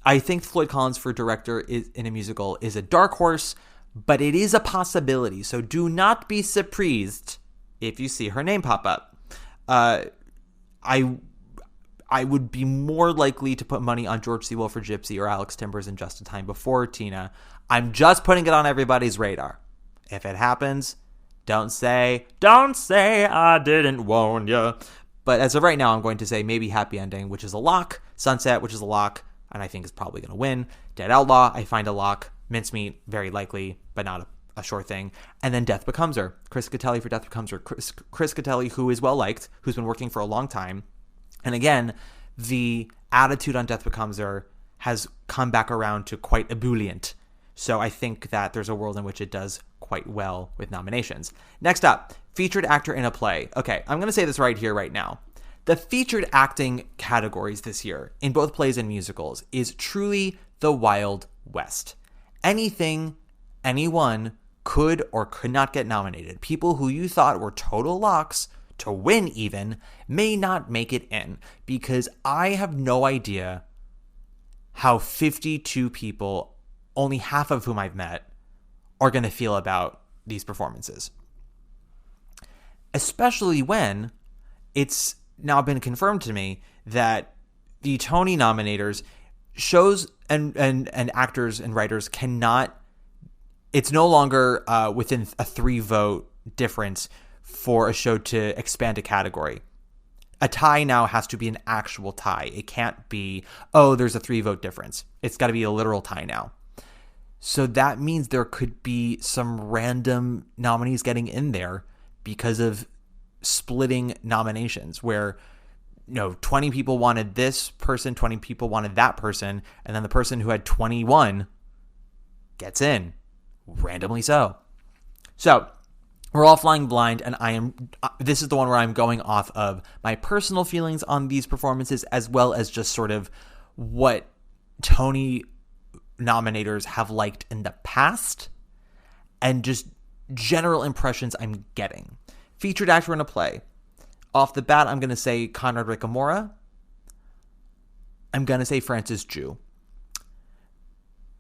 I think Floyd Collins for director in a musical is a dark horse, but it is a possibility. So do not be surprised if you see her name pop up. I would be more likely to put money on George C. Wolfe for Gypsy or Alex Timbers in Just in Time before Tina. I'm just putting it on everybody's radar. If it happens, don't say I didn't warn you. But as of right now, I'm going to say maybe Happy Ending, which is a lock. Sunset, which is a lock, and I think is probably going to win. Dead Outlaw, I find a lock. Mincemeat, very likely, but not a sure thing. And then Death Becomes Her. Chris Catelli for Death Becomes Her. Chris Catelli, who is well-liked, who's been working for a long time. And again, the attitude on Death Becomes Her has come back around to quite ebullient. So I think that there's a world in which it does quite well with nominations. Next up, featured actor in a play. Okay, I'm going to say this right here, right now. The featured acting categories this year, in both plays and musicals, is truly the Wild West. Anything, anyone could or could not get nominated. People who you thought were total locks to win even may not make it in, because I have no idea how 52 people, only half of whom I've met, are going to feel about these performances. Especially when it's now been confirmed to me that the Tony nominators, shows and actors and writers cannot, it's no longer within a 3-vote difference for a show to expand a category. A tie now has to be an actual tie. It can't be, oh, there's a 3-vote difference. It's got to be a literal tie now. So that means there could be some random nominees getting in there because of splitting nominations where, 20 people wanted this person, 20 people wanted that person, and then the person who had 21 gets in, randomly so. So we're all flying blind, and this is the one where I'm going off of my personal feelings on these performances, as well as just sort of what Tony nominators have liked in the past, and just general impressions I'm getting. Featured actor in a play. Off the bat, I'm going to say Conrad Ricamora. I'm going to say Francis Ju.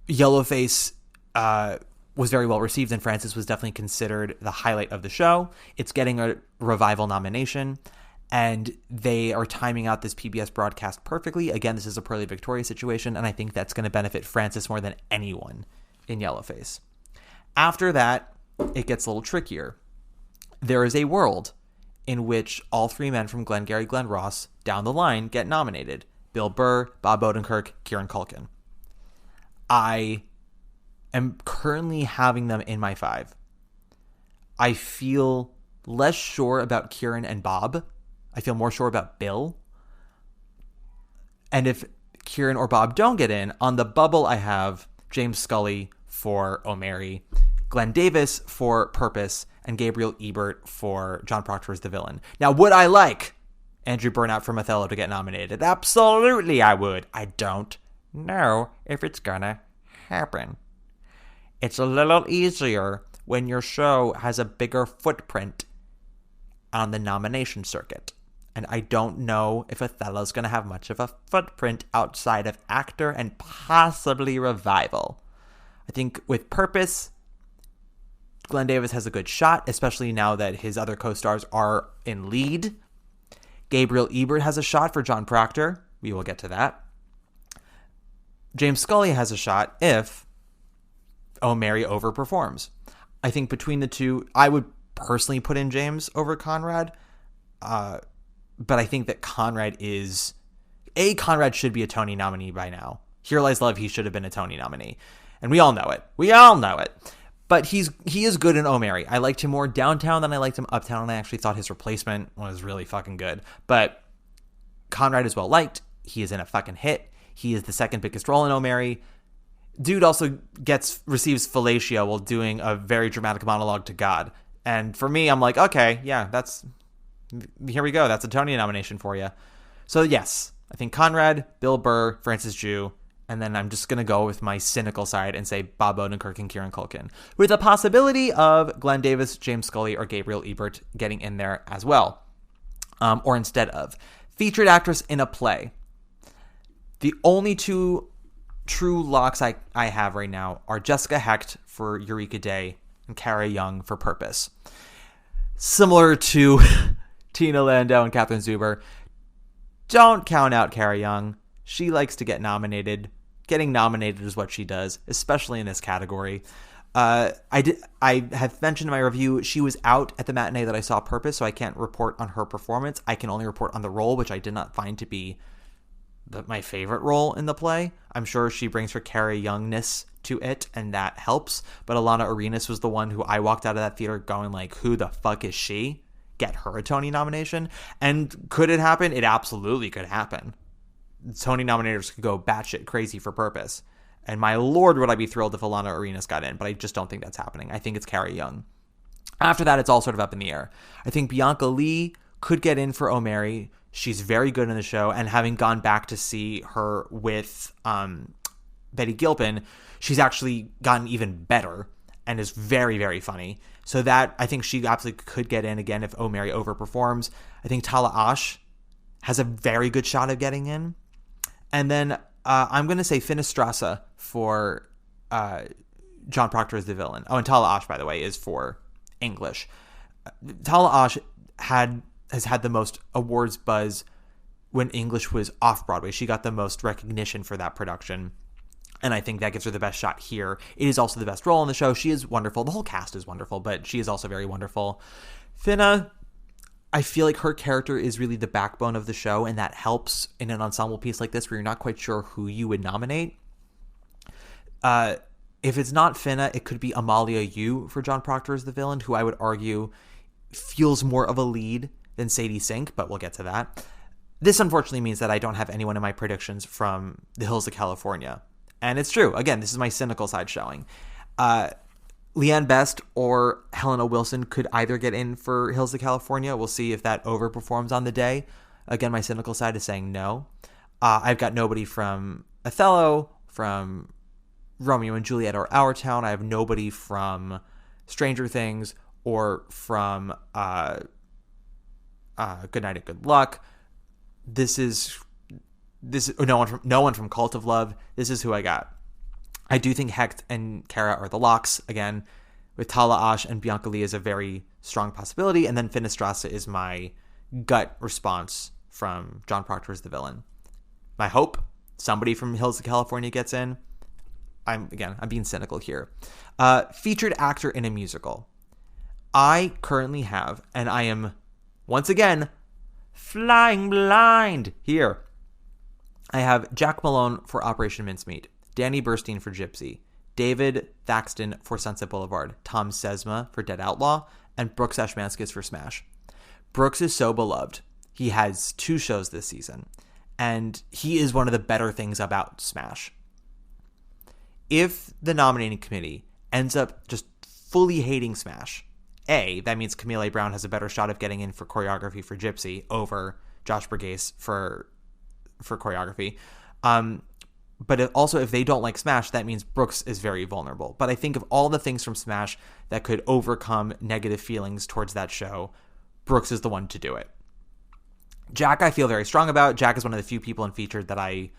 Yellowface was very well received, and Francis was definitely considered the highlight of the show. It's getting a revival nomination, and they are timing out this PBS broadcast perfectly. Again, this is a Pearly Victoria situation, and I think that's going to benefit Francis more than anyone in Yellowface. After that, it gets a little trickier. There is a world in which all 3 men from Glengarry Glen Ross down the line get nominated. Bill Burr, Bob Odenkirk, Kieran Culkin. I am currently having them in my 5. I feel less sure about Kieran and Bob. I feel more sure about Bill. And if Kieran or Bob don't get in, on the bubble I have James Scully for O'Mary, Glenn Davis for Purpose, and Gabriel Ebert for John Proctor as the villain. Now, would I like Andrew Burnett from Othello to get nominated? Absolutely I would. I don't know if it's gonna happen. It's a little easier when your show has a bigger footprint on the nomination circuit. And I don't know if Othello's going to have much of a footprint outside of actor and possibly revival. I think with Purpose, Glenn Davis has a good shot, especially now that his other co-stars are in lead. Gabriel Ebert has a shot for John Proctor. We will get to that. James Scully has a shot if O'Mary overperforms. I think between the two, I would personally put in James over Conrad. But I think that Conrad should be a Tony nominee by now. Here Lies Love, he should have been a Tony nominee. And we all know it. But he is good in O'Mary. I liked him more downtown than I liked him uptown, and I actually thought his replacement was really fucking good. But Conrad is well liked. He is in a fucking hit. He is the second biggest role in O'Mary. Dude also receives fellatio while doing a very dramatic monologue to God. And for me, I'm like, okay, yeah, here we go. That's a Tony nomination for you. So yes, I think Conrad, Bill Burr, Francis Ju, and then I'm just going to go with my cynical side and say Bob Odenkirk and Kieran Culkin, with the possibility of Glenn Davis, James Scully, or Gabriel Ebert getting in there as well, or instead of. Featured actress in a play. The only two true locks I have right now are Jessica Hecht for Eureka Day and Cara Young for Purpose. Similar to Tina Landau and Catherine Zuber, don't count out Cara Young. She likes to get nominated. Getting nominated is what she does, especially in this category. I have mentioned in my review, she was out at the matinee that I saw Purpose, so I can't report on her performance. I can only report on the role, which I did not find to be my favorite role in the play. I'm sure she brings her Cara Youngness to it, and that helps. But Alana Arenas was the one who I walked out of that theater going like, who the fuck is she? Get her a Tony nomination. And could it happen? It absolutely could happen. Tony nominators could go batshit crazy for Purpose. And my lord, would I be thrilled if Alana Arenas got in, but I just don't think that's happening. I think it's Cara Young. After that, it's all sort of up in the air. I think Bianca Lee could get in for O'Mary. She's very good in the show, and having gone back to see her with Betty Gilpin, she's actually gotten even better and is very, very funny. So that, I think she absolutely could get in again if O'Mary overperforms. I think Tala Ash has a very good shot of getting in. And then I'm going to say Finestrasa for John Proctor as the villain. Oh, and Tala Ash, by the way, is for English. Tala Ash has had the most awards buzz when English was off-Broadway. She got the most recognition for that production, and I think that gives her the best shot here. It is also the best role in the show. She is wonderful. The whole cast is wonderful, but she is also very wonderful. Finna, I feel like her character is really the backbone of the show, and that helps in an ensemble piece like this where you're not quite sure who you would nominate. If it's not Finna, it could be Amalia Yu for John Proctor as the villain, who I would argue feels more of a lead than Sadie Sink, but we'll get to that. This unfortunately means that I don't have anyone in my predictions from The Hills of California. And it's true. Again, this is my cynical side showing. Leanne Best or Helena Wilson could either get in for Hills of California. We'll see if that overperforms on the day. Again, my cynical side is saying no. I've got nobody from Othello, from Romeo and Juliet or Our Town. I have nobody from Stranger Things or from Good Night and Good Luck. This is no one from Cult of Love. This is who I got. I do think Hecht and Cara are the locks. Again, with Tala Ash and Bianca Lee is a very strong possibility. And then Finestrasa is my gut response from John Proctor as the villain. My hope, somebody from Hills of California gets in. I'm being cynical here. Featured actor in a musical. I currently have, and I am, once again, flying blind here. I have Jack Malone for Operation Mincemeat, Danny Burstein for Gypsy, David Thaxton for Sunset Boulevard, Tom Sesma for Dead Outlaw, and Brooks Ashmanskas for Smash. Brooks is so beloved. He has 2 shows this season, and he is one of the better things about Smash. If the nominating committee ends up just fully hating Smash, that means Camille A. Brown has a better shot of getting in for choreography for Gypsy over Josh Burgess for choreography. But also, if they don't like Smash, that means Brooks is very vulnerable. But I think of all the things from Smash that could overcome negative feelings towards that show, Brooks is the one to do it. Jack, I feel very strong about. Jack is one of the few people in Featured that I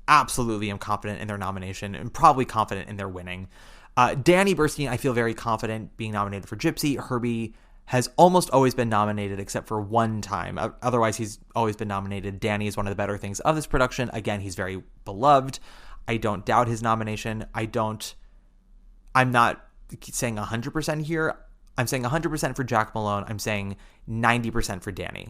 absolutely am confident in their nomination and probably confident in their winning. Danny Burstein, I feel very confident being nominated for Gypsy. Herbie has almost always been nominated except for one time. Otherwise, he's always been nominated. Danny is one of the better things of this production. Again, he's very beloved. I don't doubt his nomination. I'm not saying 100% here. I'm saying 100% for Jack Malone. I'm saying 90% for Danny.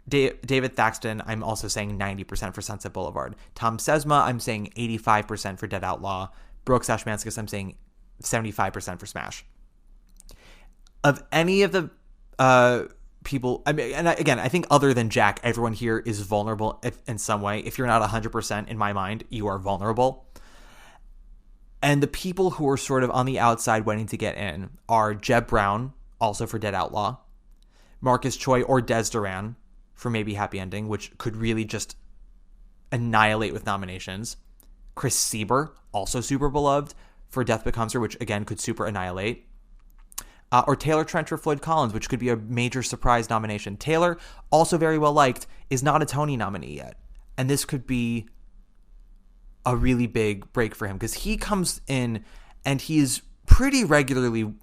David Thaxton, I'm also saying 90% for Sunset Boulevard. Tom Sesma, I'm saying 85% for Dead Outlaw. Brooks Ashmanskas, I'm saying 75% for Smash. Of any of the people, I mean, and again, I think other than Jack, everyone here is vulnerable in some way. If you're not 100% in my mind, you are vulnerable. And the people who are sort of on the outside waiting to get in are Jeb Brown, also for Dead Outlaw, Marcus Choi or Des Duran for Maybe Happy Ending, which could really just annihilate with nominations. Chris Sieber, also super beloved, for Death Becomes Her, which again could super annihilate. Or Taylor Trench or Floyd Collins, which could be a major surprise nomination. Taylor, also very well liked, is not a Tony nominee yet. And this could be a really big break for him because he comes in and he is pretty regularly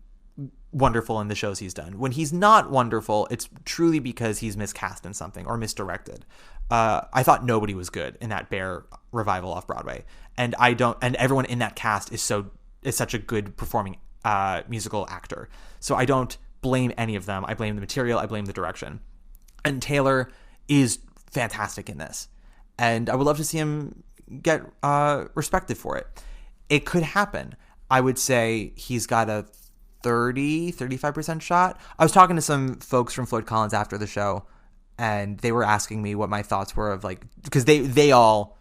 wonderful in the shows he's done. When he's not wonderful, it's truly because he's miscast in something or misdirected. I thought nobody was good in that Bear revival off Broadway, and everyone in that cast is such a good performing musical actor. So I don't blame any of them. I blame the material. I blame the direction. And Taylor is fantastic in this, and I would love to see him get respected for it. It could happen. I would say he's got a 35% shot. I was talking to some folks from Floyd Collins after the show, and they were asking me what my thoughts were of like, because they all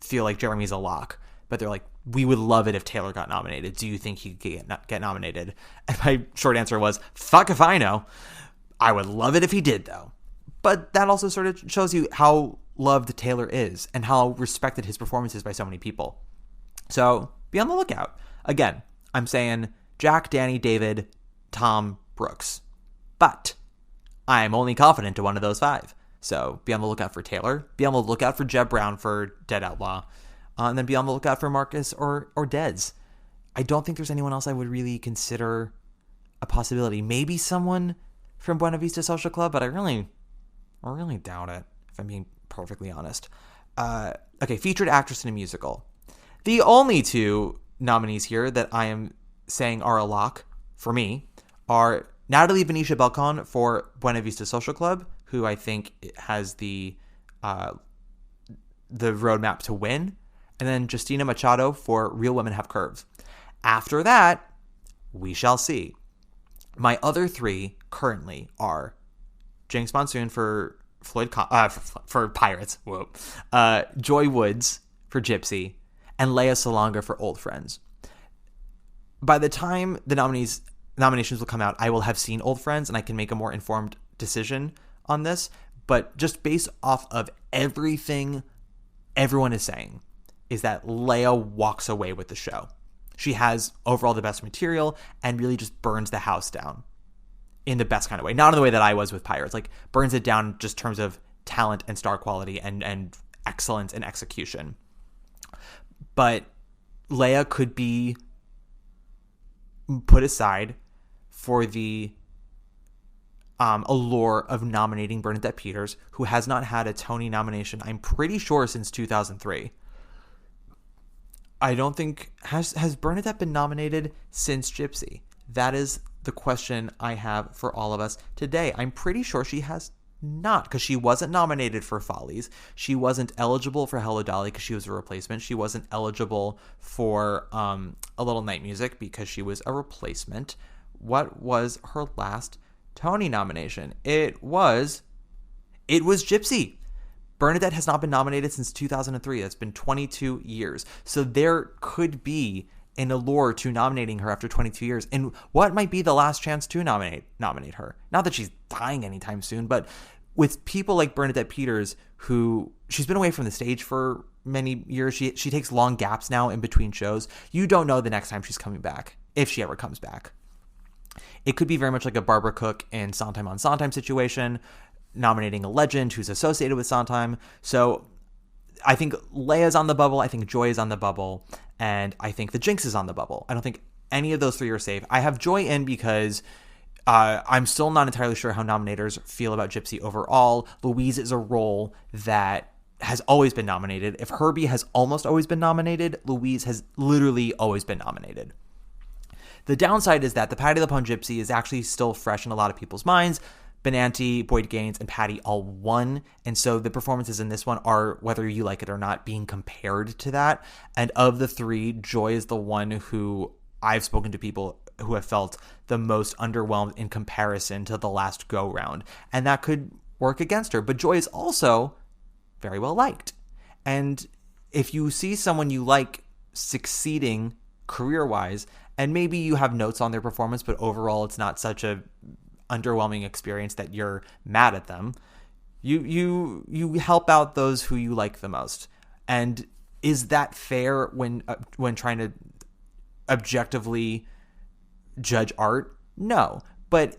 feel like Jeremy's a lock, but they're like, we would love it if Taylor got nominated. Do you think he could get nominated? And my short answer was, fuck if I know. I would love it if he did, though. But that also sort of shows you how loved Taylor is and how respected his performance is by so many people. So be on the lookout. Again, I'm saying Jack, Danny, David, Tom, Brooks. But I'm only confident to one of those 5. So be on the lookout for Taylor. Be on the lookout for Jeb Brown for Dead Outlaw. And then be on the lookout for Marcus or Deds. I don't think there's anyone else I would really consider a possibility. Maybe someone from Buena Vista Social Club, but I really doubt it, if I'm being perfectly honest. Okay, featured actress in a musical. The only 2 nominees here that I am saying are a lock for me are Natalie Venetia Belcon for Buena Vista Social Club, who I think has the roadmap to win, and then Justina Machado for Real Women Have Curves. After that, we shall see. My other 3 currently are Jinx Monsoon for for Pirates, whoa, Joy Woods for Gypsy, and Lea Salonga for Old Friends. By the time the nominations will come out, I will have seen Old Friends and I can make a more informed decision on this. But just based off of everything everyone is saying, is that Lea walks away with the show. She has overall the best material and really just burns the house down in the best kind of way. Not in the way that I was with Pirates, like burns it down just in terms of talent and star quality and excellence and execution. But Lea could be put aside for the allure of nominating Bernadette Peters, who has not had a Tony nomination, I'm pretty sure, since 2003. I don't think... Has Bernadette been nominated since Gypsy? That is the question I have for all of us today. I'm pretty sure she has not, because she wasn't nominated for Follies. She wasn't eligible for Hello Dolly because she was a replacement. She wasn't eligible for A Little Night Music because she was a replacement. What was her last Tony nomination? It was Gypsy. Bernadette has not been nominated since 2003. That's been 22 years. So there could be an allure to nominating her after 22 years. And what might be the last chance to nominate her? Not that she's dying anytime soon, but with people like Bernadette Peters, who she's been away from the stage for many years. She takes long gaps now in between shows. You don't know the next time she's coming back, if she ever comes back. It could be very much like a Barbara Cook in Sondheim on Sondheim situation, nominating a legend who's associated with Sondheim. So I think Lea's on the bubble. I think Joy is on the bubble. And I think the Jinx is on the bubble. I don't think any of those 3 are safe. I have Joy in because I'm still not entirely sure how nominators feel about Gypsy overall. Louise is a role that has always been nominated. If Herbie has almost always been nominated, Louise has literally always been nominated. The downside is that the Patti LuPone Gypsy is actually still fresh in a lot of people's minds. Benanti, Boyd Gaines, and Patti all won. And so the performances in this one are, whether you like it or not, being compared to that. And of the 3, Joy is the one who I've spoken to people who have felt the most underwhelmed in comparison to the last go round. And that could work against her. But Joy is also very well liked. And if you see someone you like succeeding career-wise, and maybe you have notes on their performance, but overall it's not such a underwhelming experience that you're mad at them, You help out those who you like the most. And is that fair when trying to objectively judge art? No. But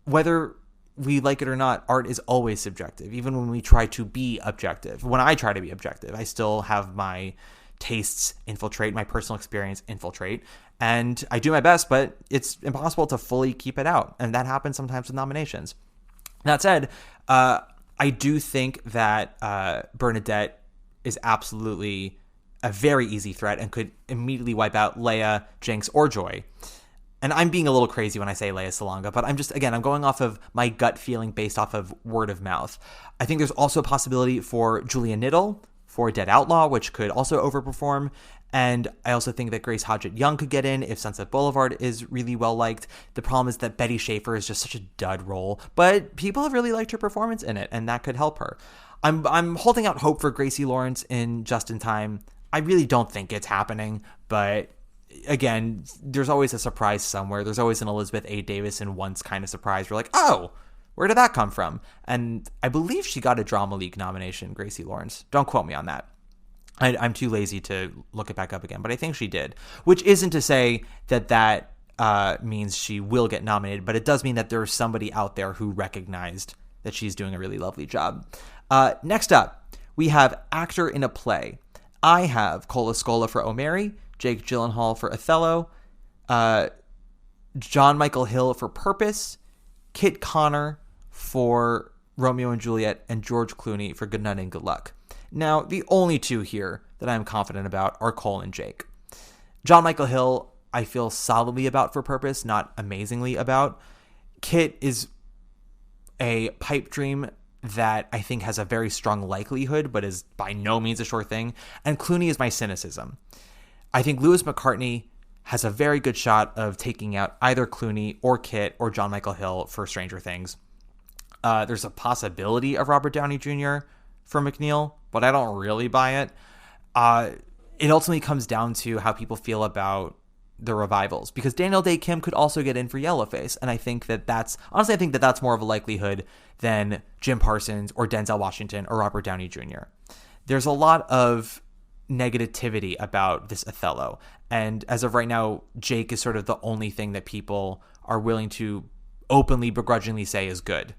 whether we like it or not, art is always subjective, even when we try to be objective. When I try to be objective, I still have my tastes infiltrate, my personal experience infiltrate, and I do my best, but it's impossible to fully keep it out. And that happens sometimes with nominations. That said, I do think that Bernadette is absolutely a very easy threat and could immediately wipe out Leia, Jinx, or Joy. And I'm being a little crazy when I say Leia Salonga, but I'm going off of my gut feeling based off of word of mouth. I think there's also a possibility for Julia Niddle for Dead Outlaw, which could also overperform. And I also think that Grace Hodgett Young could get in if Sunset Boulevard is really well liked. The problem is that Betty Schaefer is just such a dud role, but people have really liked her performance in it, and that could help her. I'm holding out hope for Gracie Lawrence in Just in Time. I really don't think it's happening, but again, there's always a surprise somewhere. There's always an Elizabeth A. Davis in Once kind of surprise. We're like, oh, where did that come from? And I believe she got a Drama League nomination, Gracie Lawrence. Don't quote me on that. I'm too lazy to look it back up again, but I think she did, which isn't to say that means she will get nominated, but it does mean that there's somebody out there who recognized that she's doing a really lovely job. Next up, we have actor in a play. I have Cola Scola for O'Mary, Jake Gyllenhaal for Othello, John Michael Hill for Purpose, Kit Connor for Romeo and Juliet, and George Clooney for Good Night and Good Luck. Now, the only two here that I'm confident about are Cole and Jake. John Michael Hill, I feel solidly about for Purpose, not amazingly about. Kit is a pipe dream that I think has a very strong likelihood, but is by no means a sure thing. And Clooney is my cynicism. I think Lewis McCartney has a very good shot of taking out either Clooney or Kit or John Michael Hill for Stranger Things. There's a possibility of Robert Downey Jr. for McNeil, but I don't really buy it. It ultimately comes down to how people feel about the revivals, because Daniel Day Kim could also get in for Yellowface, and I think that's more of a likelihood than Jim Parsons or Denzel Washington or Robert Downey Jr. There's a lot of negativity about this Othello, and as of right now, Jake is sort of the only thing that people are willing to openly, begrudgingly say is good,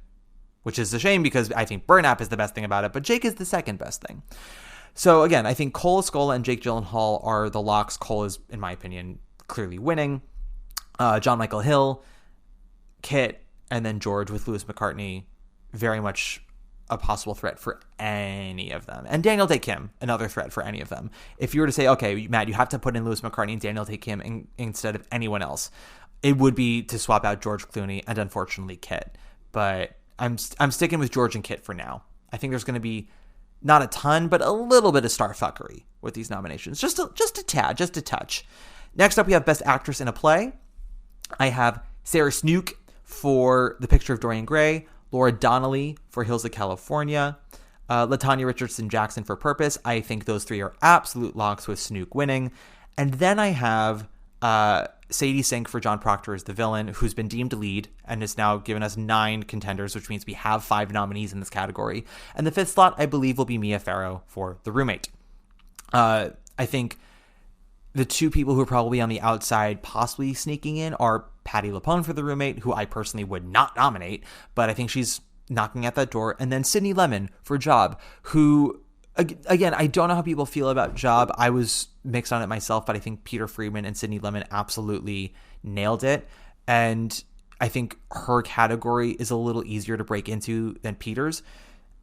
which is a shame because I think Burn App is the best thing about it, but Jake is the second best thing. So again, I think Cole Escola and Jake Gyllenhaal are the locks. Cole is, in my opinion, clearly winning. John Michael Hill, Kit, and then George with Lewis McCartney, very much a possible threat for any of them. And Daniel Day Kim, another threat for any of them. If you were to say, okay, Matt, you have to put in Lewis McCartney and Daniel Day Kim instead of anyone else, it would be to swap out George Clooney and unfortunately Kit. But I'm sticking with George and Kit for now. I think there's going to be not a ton, but a little bit of star fuckery with these nominations. Just a tad, just a touch. Next up, we have Best Actress in a Play. I have Sarah Snook for The Picture of Dorian Gray, Laura Donnelly for Hills of California, LaTanya Richardson Jackson for Purpose. I think those three are absolute locks with Snook winning. And then I have Sadie Sink for John Proctor as the villain, who's been deemed to lead and has now given us 9 contenders, which means we have 5 nominees in this category. And the 5th slot, I believe, will be Mia Farrow for The Roommate. I think the two people who are probably on the outside possibly sneaking in are Patti LuPone for The Roommate, who I personally would not nominate, but I think she's knocking at that door. And then Sydney Lemon for Job, who, again, I don't know how people feel about Job. I was mixed on it myself, but I think Peter Friedman and Sydney Lemon absolutely nailed it. And I think her category is a little easier to break into than Peter's.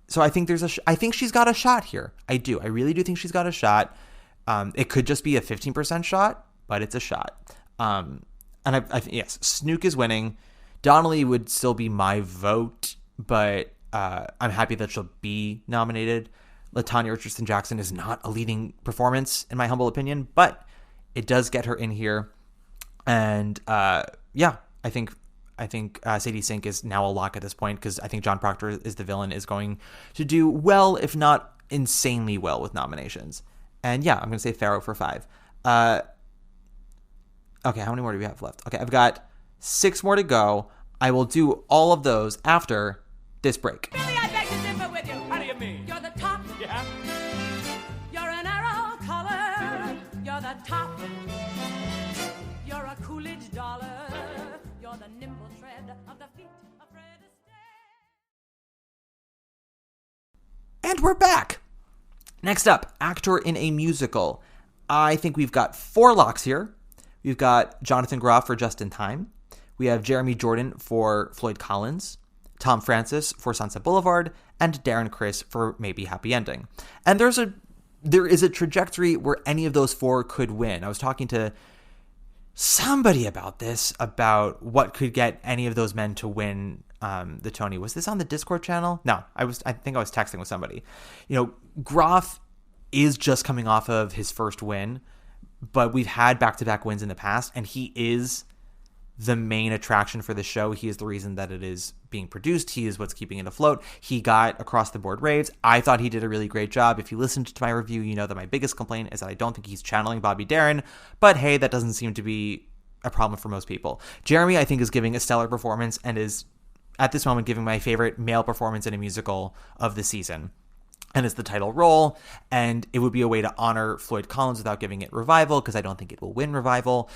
So I think I think she's got a shot here. I do. I really do think she's got a shot. It could just be a 15% shot, but it's a shot. And yes, Snook is winning. Donnelly would still be my vote, but I'm happy that she'll be nominated. LaTanya Richardson Jackson is not a leading performance, in my humble opinion, but it does get her in here. And yeah, I think Sadie Sink is now a lock at this point, because I think John Proctor is the villain, is going to do well, if not insanely well, with nominations. And yeah, I'm going to say Farrow for 5. Okay, how many more do we have left? Okay, I've got 6 more to go. I will do all of those after this break. Really, I beg to differ with Yeah. You're an arrow color, you're the top. You're a Coolidge dollar, you're the nimble tread of the feet of Fred Astaire. And we're back. Next up, actor in a musical. I think we've got 4 locks here. We've got Jonathan Groff for Just in Time. We have Jeremy Jordan for Floyd Collins, Tom Francis for Sunset Boulevard, and Darren Criss for Maybe Happy Ending. And there is a trajectory where any of those 4 could win. I was talking to somebody about this, about what could get any of those men to win the Tony. Was this on the Discord channel? No, I think I was texting with somebody. Groff is just coming off of his first win, but we've had back-to-back wins in the past, and he is the main attraction for the show. He is the reason that it is being produced. He is what's keeping it afloat. He got across-the-board raves. I thought he did a really great job. If you listened to my review, you know that my biggest complaint is that I don't think he's channeling Bobby Darin, but hey, that doesn't seem to be a problem for most people. Jeremy, I think, is giving a stellar performance and is, at this moment, giving my favorite male performance in a musical of the season. And it's the title role, and it would be a way to honor Floyd Collins without giving it revival, because I don't think it will win revival.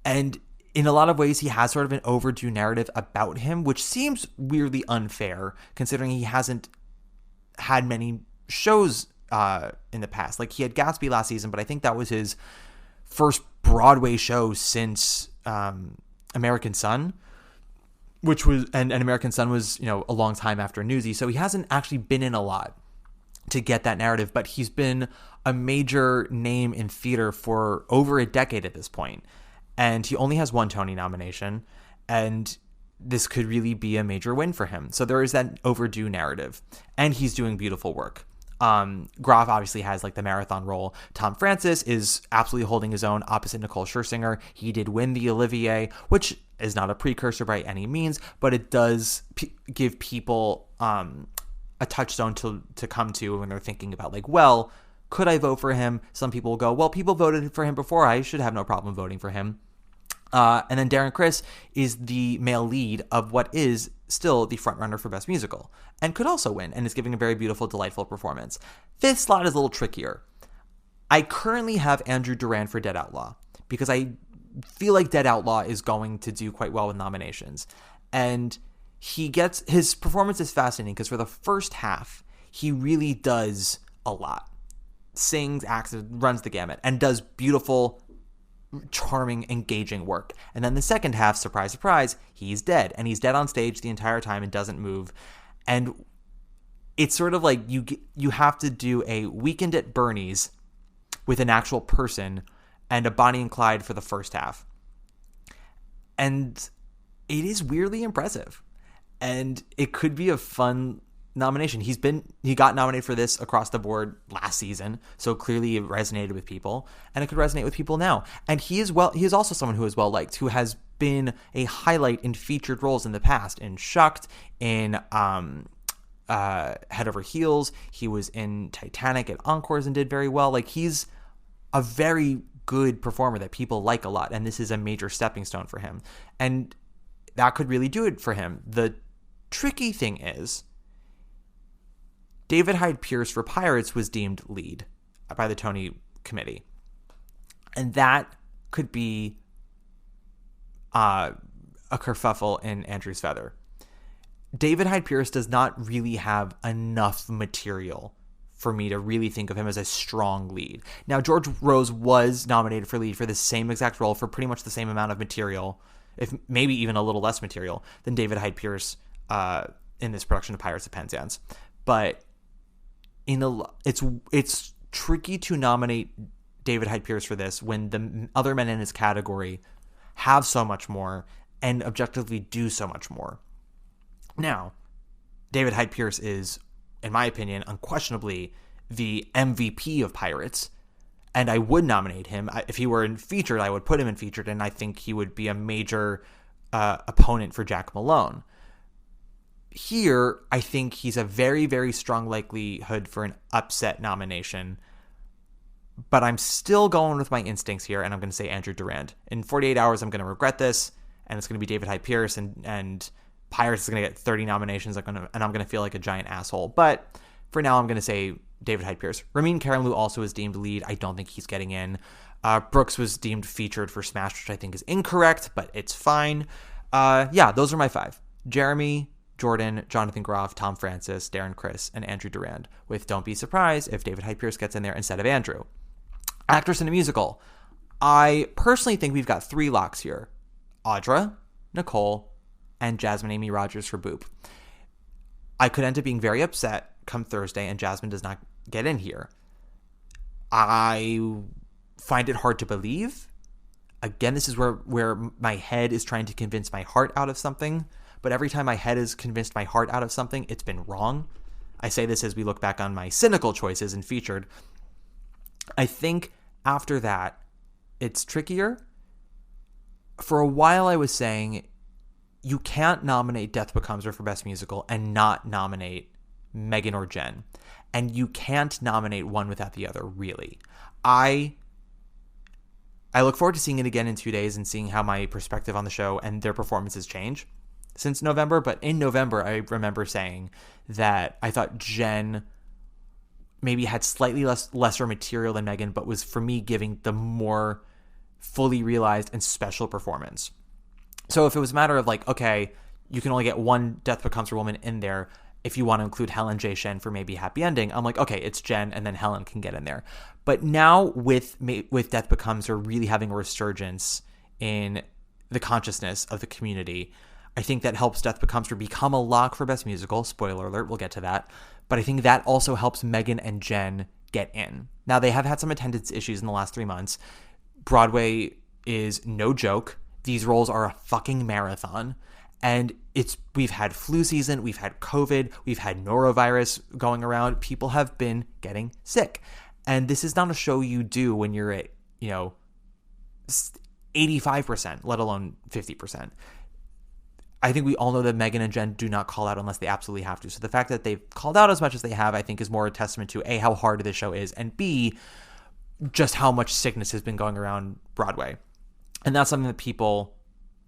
And in a lot of ways, he has sort of an overdue narrative about him, which seems weirdly unfair, considering he hasn't had many shows in the past. Like, he had Gatsby last season, but I think that was his first Broadway show since American Son, which was, and American Son was, a long time after Newsy. So he hasn't actually been in a lot to get that narrative, but he's been a major name in theater for over a decade at this point. And he only has 1 Tony nomination, and this could really be a major win for him. So there is that overdue narrative, and he's doing beautiful work. Groff obviously has like the marathon role. Tom Francis is absolutely holding his own opposite Nicole Scherzinger. He did win the Olivier, which is not a precursor by any means, but it does give people a touchstone to come to when they're thinking about, like, well, could I vote for him? Some people will go, well, people voted for him before. I should have no problem voting for him. And then Darren Criss is the male lead of what is still the frontrunner for Best Musical, and could also win, and is giving a very beautiful, delightful performance. This slot is a little trickier. I currently have Andrew Durand for Dead Outlaw, because I feel like Dead Outlaw is going to do quite well with nominations. And his performance is fascinating, because for the first half, he really does a lot. Sings, acts, runs the gamut, and does beautiful, charming, engaging work. And then the second half, surprise, surprise, he's dead. And he's dead on stage the entire time and doesn't move. And it's sort of like you have to do a Weekend at Bernie's with an actual person and a Bonnie and Clyde for the first half. And it is weirdly impressive. And it could be a fun nomination. He got nominated for this across the board last season, so clearly it resonated with people, and it could resonate with people now. And he is also someone who is well liked, who has been a highlight in featured roles in the past, in Shucked, in Head Over Heels. He was in Titanic at Encores and did very well. Like, he's a very good performer that people like a lot, and this is a major stepping stone for him. And that could really do it for him. The tricky thing is, David Hyde Pierce for Pirates was deemed lead by the Tony committee. And that could be a kerfuffle in Andrew's feather. David Hyde Pierce does not really have enough material for me to really think of him as a strong lead. Now, George Rose was nominated for lead for the same exact role, for pretty much the same amount of material, if maybe even a little less material, than David Hyde Pierce in this production of Pirates of Penzance. But it's tricky to nominate David Hyde Pierce for this when the other men in his category have so much more and objectively do so much more. Now, David Hyde Pierce is, in my opinion, unquestionably the MVP of Pirates, and I would nominate him. If he were in featured, I would put him in featured, and I think he would be a major opponent for Jack Malone. Here, I think he's a very, very strong likelihood for an upset nomination, but I'm still going with my instincts here, and I'm going to say Andrew Durand. In 48 hours, I'm going to regret this, and it's going to be David Hyde Pierce, and Pirates is going to get 30 nominations, and I'm going to feel like a giant asshole. But for now, I'm going to say David Hyde Pierce. Ramin Karimloo also is deemed lead. I don't think he's getting in. Brooks was deemed featured for Smash, which I think is incorrect, but it's fine. Yeah, those are my 5. Jeremy, Jordan, Jonathan Groff, Tom Francis, Darren Criss, and Andrew Durand, with don't be surprised if David Hyde Pierce gets in there instead of Andrew. Actress in a musical. I personally think we've got 3 locks here. Audra, Nicole, and Jasmine Amy Rogers for Boop. I could end up being very upset come Thursday and Jasmine does not get in here. I find it hard to believe. Again, this is where my head is trying to convince my heart out of something. But every time my head has convinced my heart out of something, it's been wrong. I say this as we look back on my cynical choices in Featured. I think after that, it's trickier. For a while, I was saying you can't nominate Death Becomes Her for Best Musical and not nominate Megan or Jen. And you can't nominate one without the other, really. I look forward to seeing it again in 2 days and seeing how my perspective on the show and their performances change since November. But in November, I remember saying that I thought Jen maybe had slightly lesser material than Megan, but was, for me, giving the more fully realized and special performance. So if it was a matter of like, okay, you can only get one Death Becomes Her woman in there if you want to include Helen J. Shen for maybe Happy Ending, I'm like, okay, it's Jen, and then Helen can get in there. But now with Death Becomes Her really having a resurgence in the consciousness of the community, I think that helps Death Becomes Her become a lock for Best Musical. Spoiler alert, we'll get to that. But I think that also helps Megan and Jen get in. Now, they have had some attendance issues in the last 3 months. Broadway is no joke. These roles are a fucking marathon. And we've had flu season, we've had COVID, we've had norovirus going around. People have been getting sick. And this is not a show you do when you're at, 85%, let alone 50%. I think we all know that Megan and Jen do not call out unless they absolutely have to. So the fact that they've called out as much as they have, I think, is more a testament to A, how hard this show is, and B, just how much sickness has been going around Broadway. And that's something that people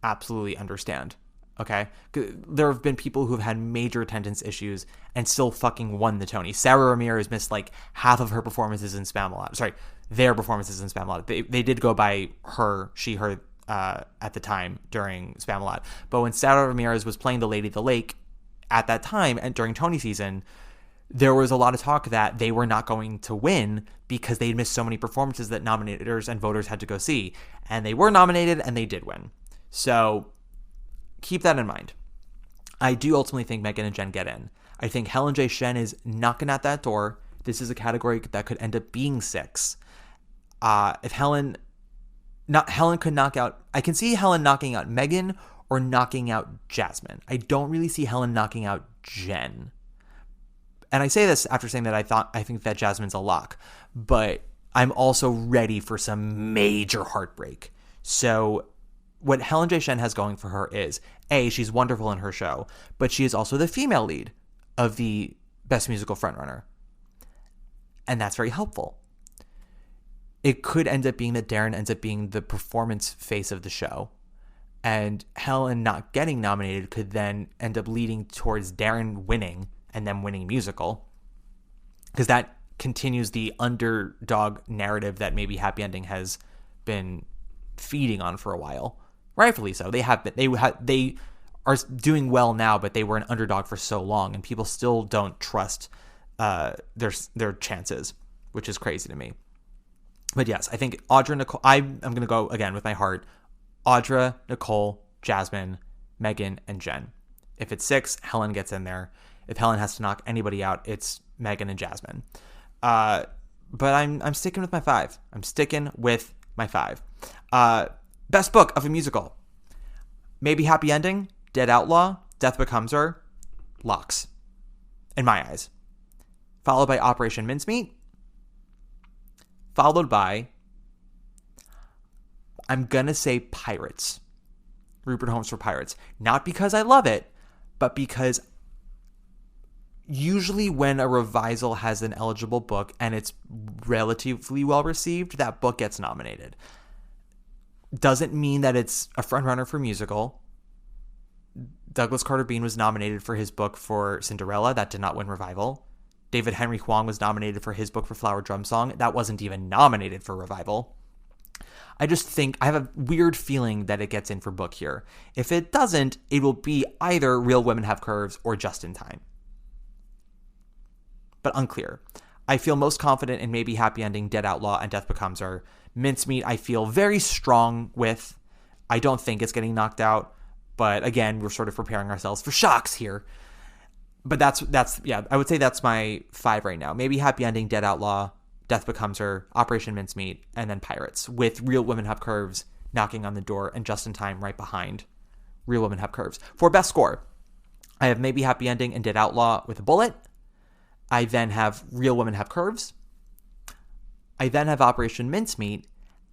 absolutely understand. Okay? There have been people who have had major attendance issues and still fucking won the Tony. Sarah Ramirez missed like half of her performances in Spamalot. Sorry, their performances in Spamalot. They did go by her at the time during Spamalot. But when Sarah Ramirez was playing the Lady of the Lake at that time and during Tony season, there was a lot of talk that they were not going to win because they'd missed so many performances that nominators and voters had to go see. And they were nominated and they did win. So keep that in mind. I do ultimately think Megan and Jen get in. I think Helen J. Shen is knocking at that door. This is a category that could end up being 6. If Helen could knock out, I can see Helen knocking out Megan or knocking out Jasmine. I don't really see Helen knocking out Jen. And I say this after saying that I think that Jasmine's a lock, but I'm also ready for some major heartbreak. So what Helen J. Shen has going for her is, A, she's wonderful in her show, but she is also the female lead of the Best Musical Frontrunner. And that's very helpful. It could end up being that Darren ends up being the performance face of the show. And Helen not getting nominated could then end up leading towards Darren winning and them winning musical. Because that continues the underdog narrative that maybe Happy Ending has been feeding on for a while. Rightfully so. They are doing well now, but they were an underdog for so long, and people still don't trust their chances, which is crazy to me. But yes, I think Audra, Nicole. I'm going to go again with my heart. Audra, Nicole, Jasmine, Megan, and Jen. If it's 6, Helen gets in there. If Helen has to knock anybody out, it's Megan and Jasmine. But I'm sticking with my 5. I'm sticking with my 5. Best book of a musical. Maybe Happy Ending, Dead Outlaw, Death Becomes Her, locks. In my eyes. Followed by Operation Mincemeat. Followed by, I'm going to say Pirates. Rupert Holmes for Pirates. Not because I love it, but because usually when a revisal has an eligible book and it's relatively well received, that book gets nominated. Doesn't mean that it's a frontrunner for musical. Douglas Carter Beane was nominated for his book for Cinderella. That did not win revival. David Henry Hwang was nominated for his book for Flower Drum Song. That wasn't even nominated for revival. I just think I have a weird feeling that it gets in for book here. If it doesn't, it will be either Real Women Have Curves or Just in Time. But unclear. I feel most confident in maybe Happy Ending, Dead Outlaw, and Death Becomes Her. Mincemeat, I feel very strong with. I don't think it's getting knocked out. But again, we're sort of preparing ourselves for shocks here. But that's I would say that's my 5 right now. Maybe Happy Ending, Dead Outlaw, Death Becomes Her, Operation Mincemeat, and then Pirates, with Real Women Have Curves knocking on the door and Just in Time right behind Real Women Have Curves. For best score, I have maybe Happy Ending and Dead Outlaw with a bullet. I then have Real Women Have Curves. I then have Operation Mincemeat.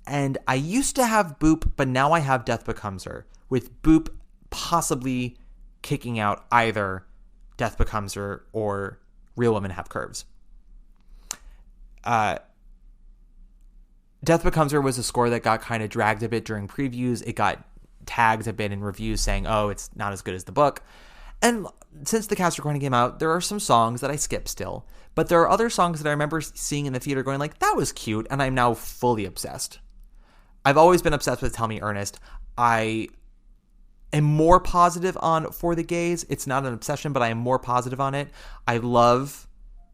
And I used to have Boop, but now I have Death Becomes Her, with Boop possibly kicking out either Death Becomes Her or Real Women Have Curves. Death Becomes Her was a score that got kind of dragged a bit during previews. It got tagged a bit in reviews saying, oh, it's not as good as the book. And since the cast recording came out, there are some songs that I skip still. But there are other songs that I remember seeing in the theater going like, that was cute, and I'm now fully obsessed. I've always been obsessed with Tell Me Ernest. I am more positive on For the Gays. It's not an obsession, but I am more positive on it. I love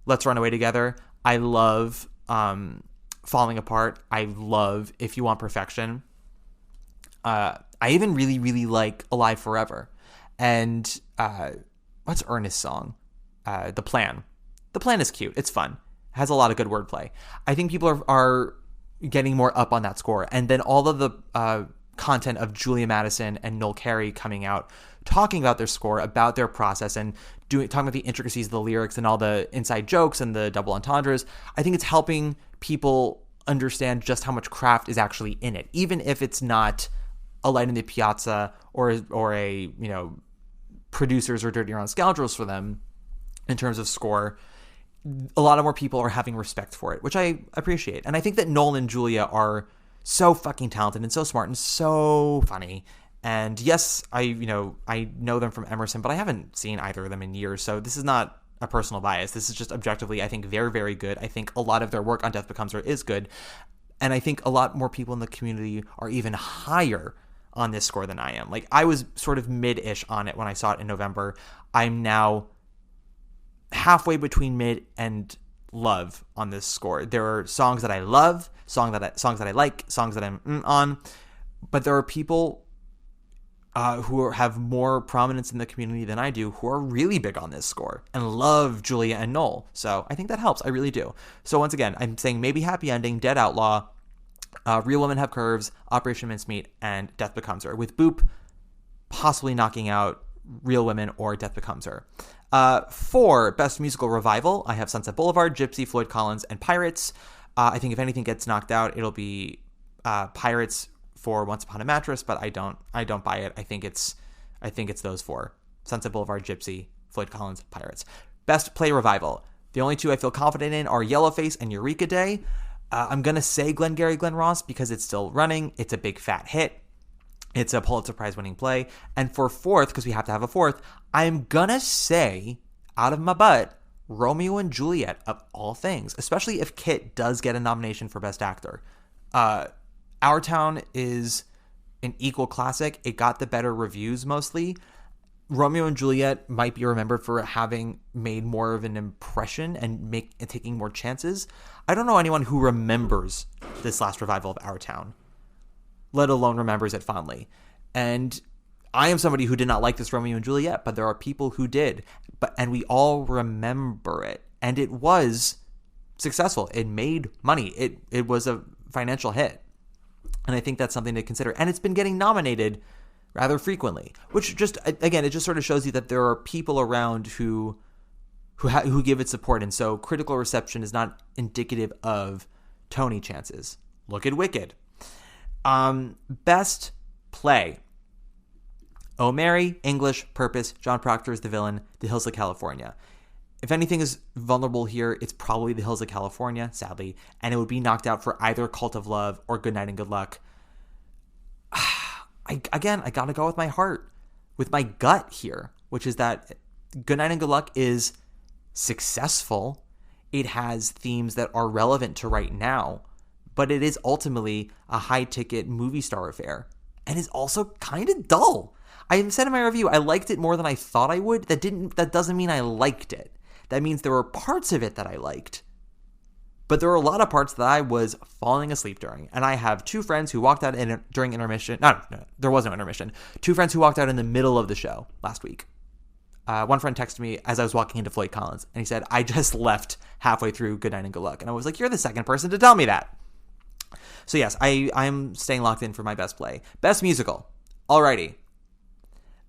Let's Run Away Together. I love Falling Apart. I love If You Want Perfection. I even really, really like Alive Forever. And what's Ernest's song? The Plan. The Plan is cute. It's fun. It has a lot of good wordplay. I think people are getting more up on that score. And then all of the content of Julia Madison and Noel Carey coming out, talking about their score, about their process, and talking about the intricacies of the lyrics and all the inside jokes and the double entendres. I think it's helping people understand just how much craft is actually in it, even if it's not a Light in the Piazza or a Producers or Dirty Round Scoundrels for them in terms of score. A lot of more people are having respect for it, which I appreciate. And I think that Noel and Julia are so fucking talented and so smart and so funny. And yes, I know them from Emerson, but I haven't seen either of them in years. So this is not a personal bias. This is just objectively, I think they're very good. I think a lot of their work on Death Becomes Her is good. And I think a lot more people in the community are even higher on this score than I am. Like, I was sort of mid-ish on it when I saw it in November. I'm now halfway between mid and love on this score. There are songs that I love, songs that I like, songs that I'm on, but there are people who have more prominence in the community than I do who are really big on this score and love Julia and Noel. So I think that helps. I really do. So once again, I'm saying maybe Happy Ending, Dead Outlaw, Real Women Have Curves, Operation Mincemeat, and Death Becomes Her, with Boop possibly knocking out Real Women or Death Becomes Her. For Best Musical Revival, I have Sunset Boulevard, Gypsy, Floyd Collins, and Pirates. I think if anything gets knocked out, it'll be Pirates for Once Upon a Mattress, but I don't buy it. I think it's those 4: Sunset Boulevard, Gypsy, Floyd Collins, Pirates. Best Play Revival. The only 2 I feel confident in are Yellowface and Eureka Day. I'm gonna say Glengarry Glen Ross because it's still running. It's a big fat hit. It's a Pulitzer Prize winning play. And for 4th, because we have to have a 4th, I'm gonna say out of my butt Romeo and Juliet, of all things, especially if Kit does get a nomination for Best Actor. Our Town is an equal classic. It got the better reviews mostly. Romeo and Juliet might be remembered for having made more of an impression and taking more chances. I don't know anyone who remembers this last revival of Our Town, let alone remembers it fondly. And I am somebody who did not like this Romeo and Juliet, but there are people who did. And we all remember it. And it was successful. It made money. It was a financial hit. And I think that's something to consider. And it's been getting nominated rather frequently, which just, again, it just sort of shows you that there are people around who give it support. And so critical reception is not indicative of Tony chances. Look at Wicked. Best Play. Oh Mary, English, Purpose, John Proctor is the villain, The Hills of California. If anything is vulnerable here, it's probably The Hills of California, sadly, and it would be knocked out for either Cult of Love or Good Night and Good Luck. I gotta go with my heart, with my gut here, which is that Good Night and Good Luck is successful. it has themes that are relevant to right now, but it is ultimately a high-ticket movie star affair and is also kind of dull. I said in my review, I liked it more than I thought I would. That doesn't mean I liked it. That means there were parts of it that I liked. But there were a lot of parts that I was falling asleep during. And I have two friends who walked out during intermission. No, there was no intermission. Two friends who walked out in the middle of the show last week. One friend texted me as I was walking into Floyd Collins, and he said, I just left halfway through Good Night and Good Luck. And I was like, you're the second person to tell me that. So yes, I'm staying locked in for my best play. Best musical. Alrighty.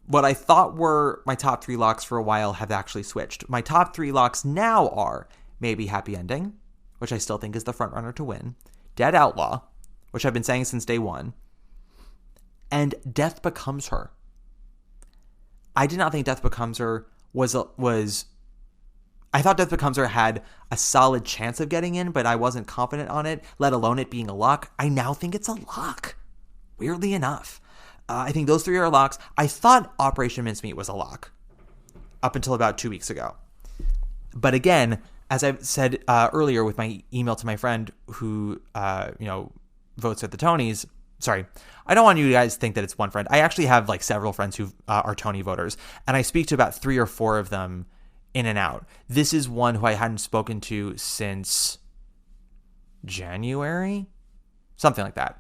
What I thought were my top 3 locks for a while have actually switched. My top 3 locks now are maybe Happy Ending, which I still think is the frontrunner to win, Dead Outlaw, which I've been saying since day one, and Death Becomes Her. I did not think Death Becomes Her I thought Death Becomes Her had a solid chance of getting in, but I wasn't confident on it, let alone it being a lock. I now think it's a lock, weirdly enough. I think those 3 are locks. I thought Operation Mincemeat was a lock up until about 2 weeks ago. But again, as I've said earlier with my email to my friend who, votes at the Tonys, sorry, I don't want you guys to think that it's one friend. I actually have like several friends who are Tony voters, and I speak to about 3 or 4 of them in and out. This is one who I hadn't spoken to since January, something like that.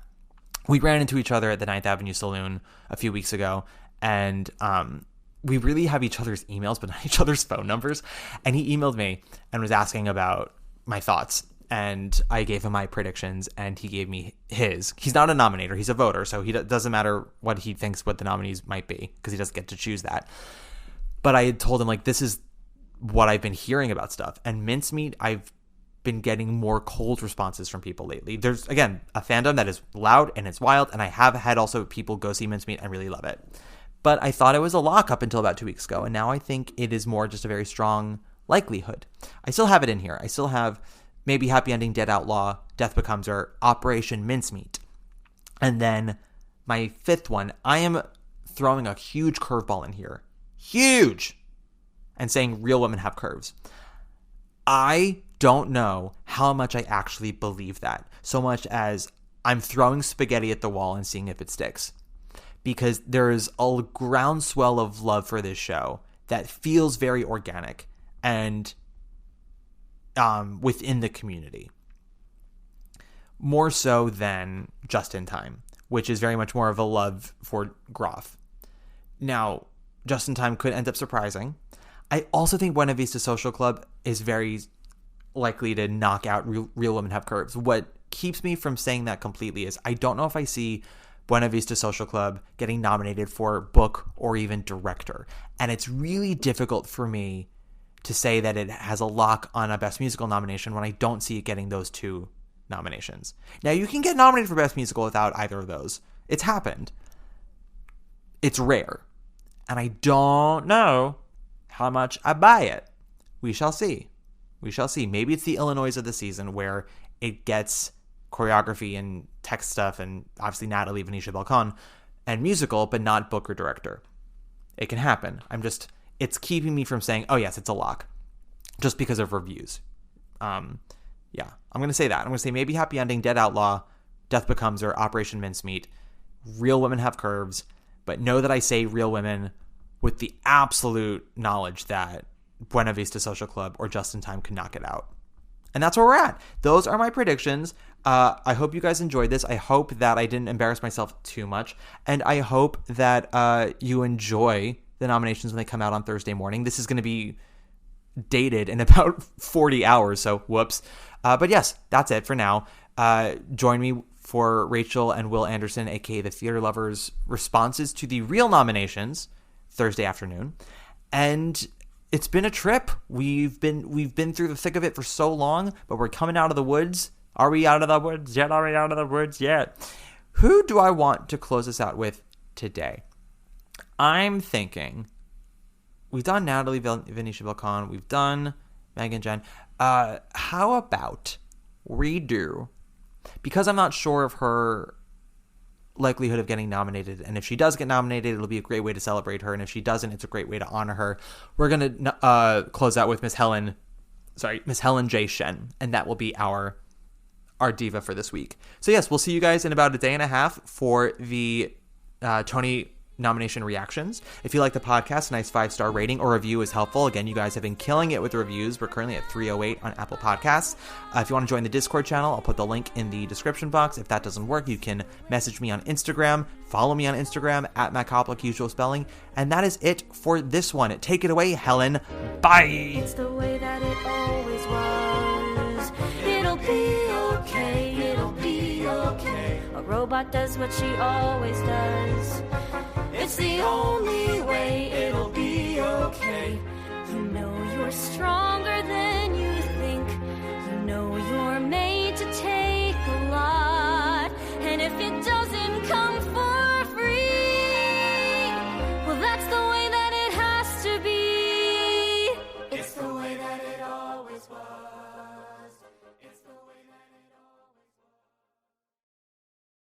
We ran into each other at the 9th Avenue Saloon a few weeks ago, and we really have each other's emails, but not each other's phone numbers. And he emailed me and was asking about my thoughts. And I gave him my predictions, and he gave me his. He's not a nominator. He's a voter, so he doesn't matter what he thinks what the nominees might be, because he doesn't get to choose that. But I had told him, like, this is what I've been hearing about stuff. And Mincemeat, I've been getting more cold responses from people lately. There's, again, a fandom that is loud and it's wild, and I have had also people go see Mincemeat and really love it. But I thought it was a lock up until about 2 weeks ago, and now I think it is more just a very strong likelihood. I still have it in here. I still have maybe Happy Ending, Dead Outlaw, Death Becomes Her, Operation Mincemeat. And then my 5th one, I am throwing a huge curveball in here. Huge! And saying Real Women Have Curves. I don't know how much I actually believe that, so much as I'm throwing spaghetti at the wall and seeing if it sticks. Because there is a groundswell of love for this show that feels very organic and within the community. More so than Just in Time, which is very much more of a love for Groff. Now, Just in Time could end up surprising. I also think Buena Vista Social Club is very likely to knock out Real Women Have Curves. What keeps me from saying that completely is I don't know if I see Buena Vista Social Club getting nominated for book or even director. And it's really difficult for me to say that it has a lock on a Best Musical nomination when I don't see it getting those 2 nominations. Now, you can get nominated for Best Musical without either of those. It's happened. It's rare. And I don't know how much I buy it. We shall see. We shall see. Maybe it's the Illinois of the season where it gets choreography and text stuff and obviously Natalie, Venetia Balcon and musical, but not book or director. It can happen. It's keeping me from saying, oh yes, it's a lock just because of reviews. I'm going to say that. I'm going to say maybe Happy Ending, Dead Outlaw, Death Becomes Her, Operation Mincemeat, Real Women Have Curves, but know that I say Real Women with the absolute knowledge that Buena Vista Social Club or Just in Time can knock it out. And that's where we're at. Those are my predictions. I hope you guys enjoyed this. I hope that I didn't embarrass myself too much. And I hope that you enjoy the nominations when they come out on Thursday morning. This is going to be dated in about 40 hours, so whoops. But yes, that's it for now. Join me for Rachel and Will Anderson, aka the Theater Lovers, responses to the real nominations Thursday afternoon. And it's been a trip. We've been through the thick of it for so long, but we're coming out of the woods. Are we out of the woods yet? Are we out of the woods yet? Who do I want to close us out with today? I'm thinking we've done Natalie, Venetia Balcon. We've done Megan Jen. How about we do, because I'm not sure of her likelihood of getting nominated, and if she does get nominated, it'll be a great way to celebrate her, and if she doesn't, it's a great way to honor her. We're going to close out with Miss Helen Miss Helen J. Shen, and that will be our diva for this week. So yes, we'll see you guys in about a day and a half for the Tony nomination reactions. If you like the podcast, a nice 5-star rating or review is helpful. Again, you guys have been killing it with the reviews. We're currently at 308 on Apple Podcasts. If you want to join the Discord channel, I'll put the link in the description box. If that doesn't work, you can message me on Instagram. Follow me on Instagram at Matt Koplik, usual spelling. And that is it for this one. Take it away, Helen. Bye! It's the way that it always was. It'll be okay, it'll be okay. A robot does what she always does. It's the only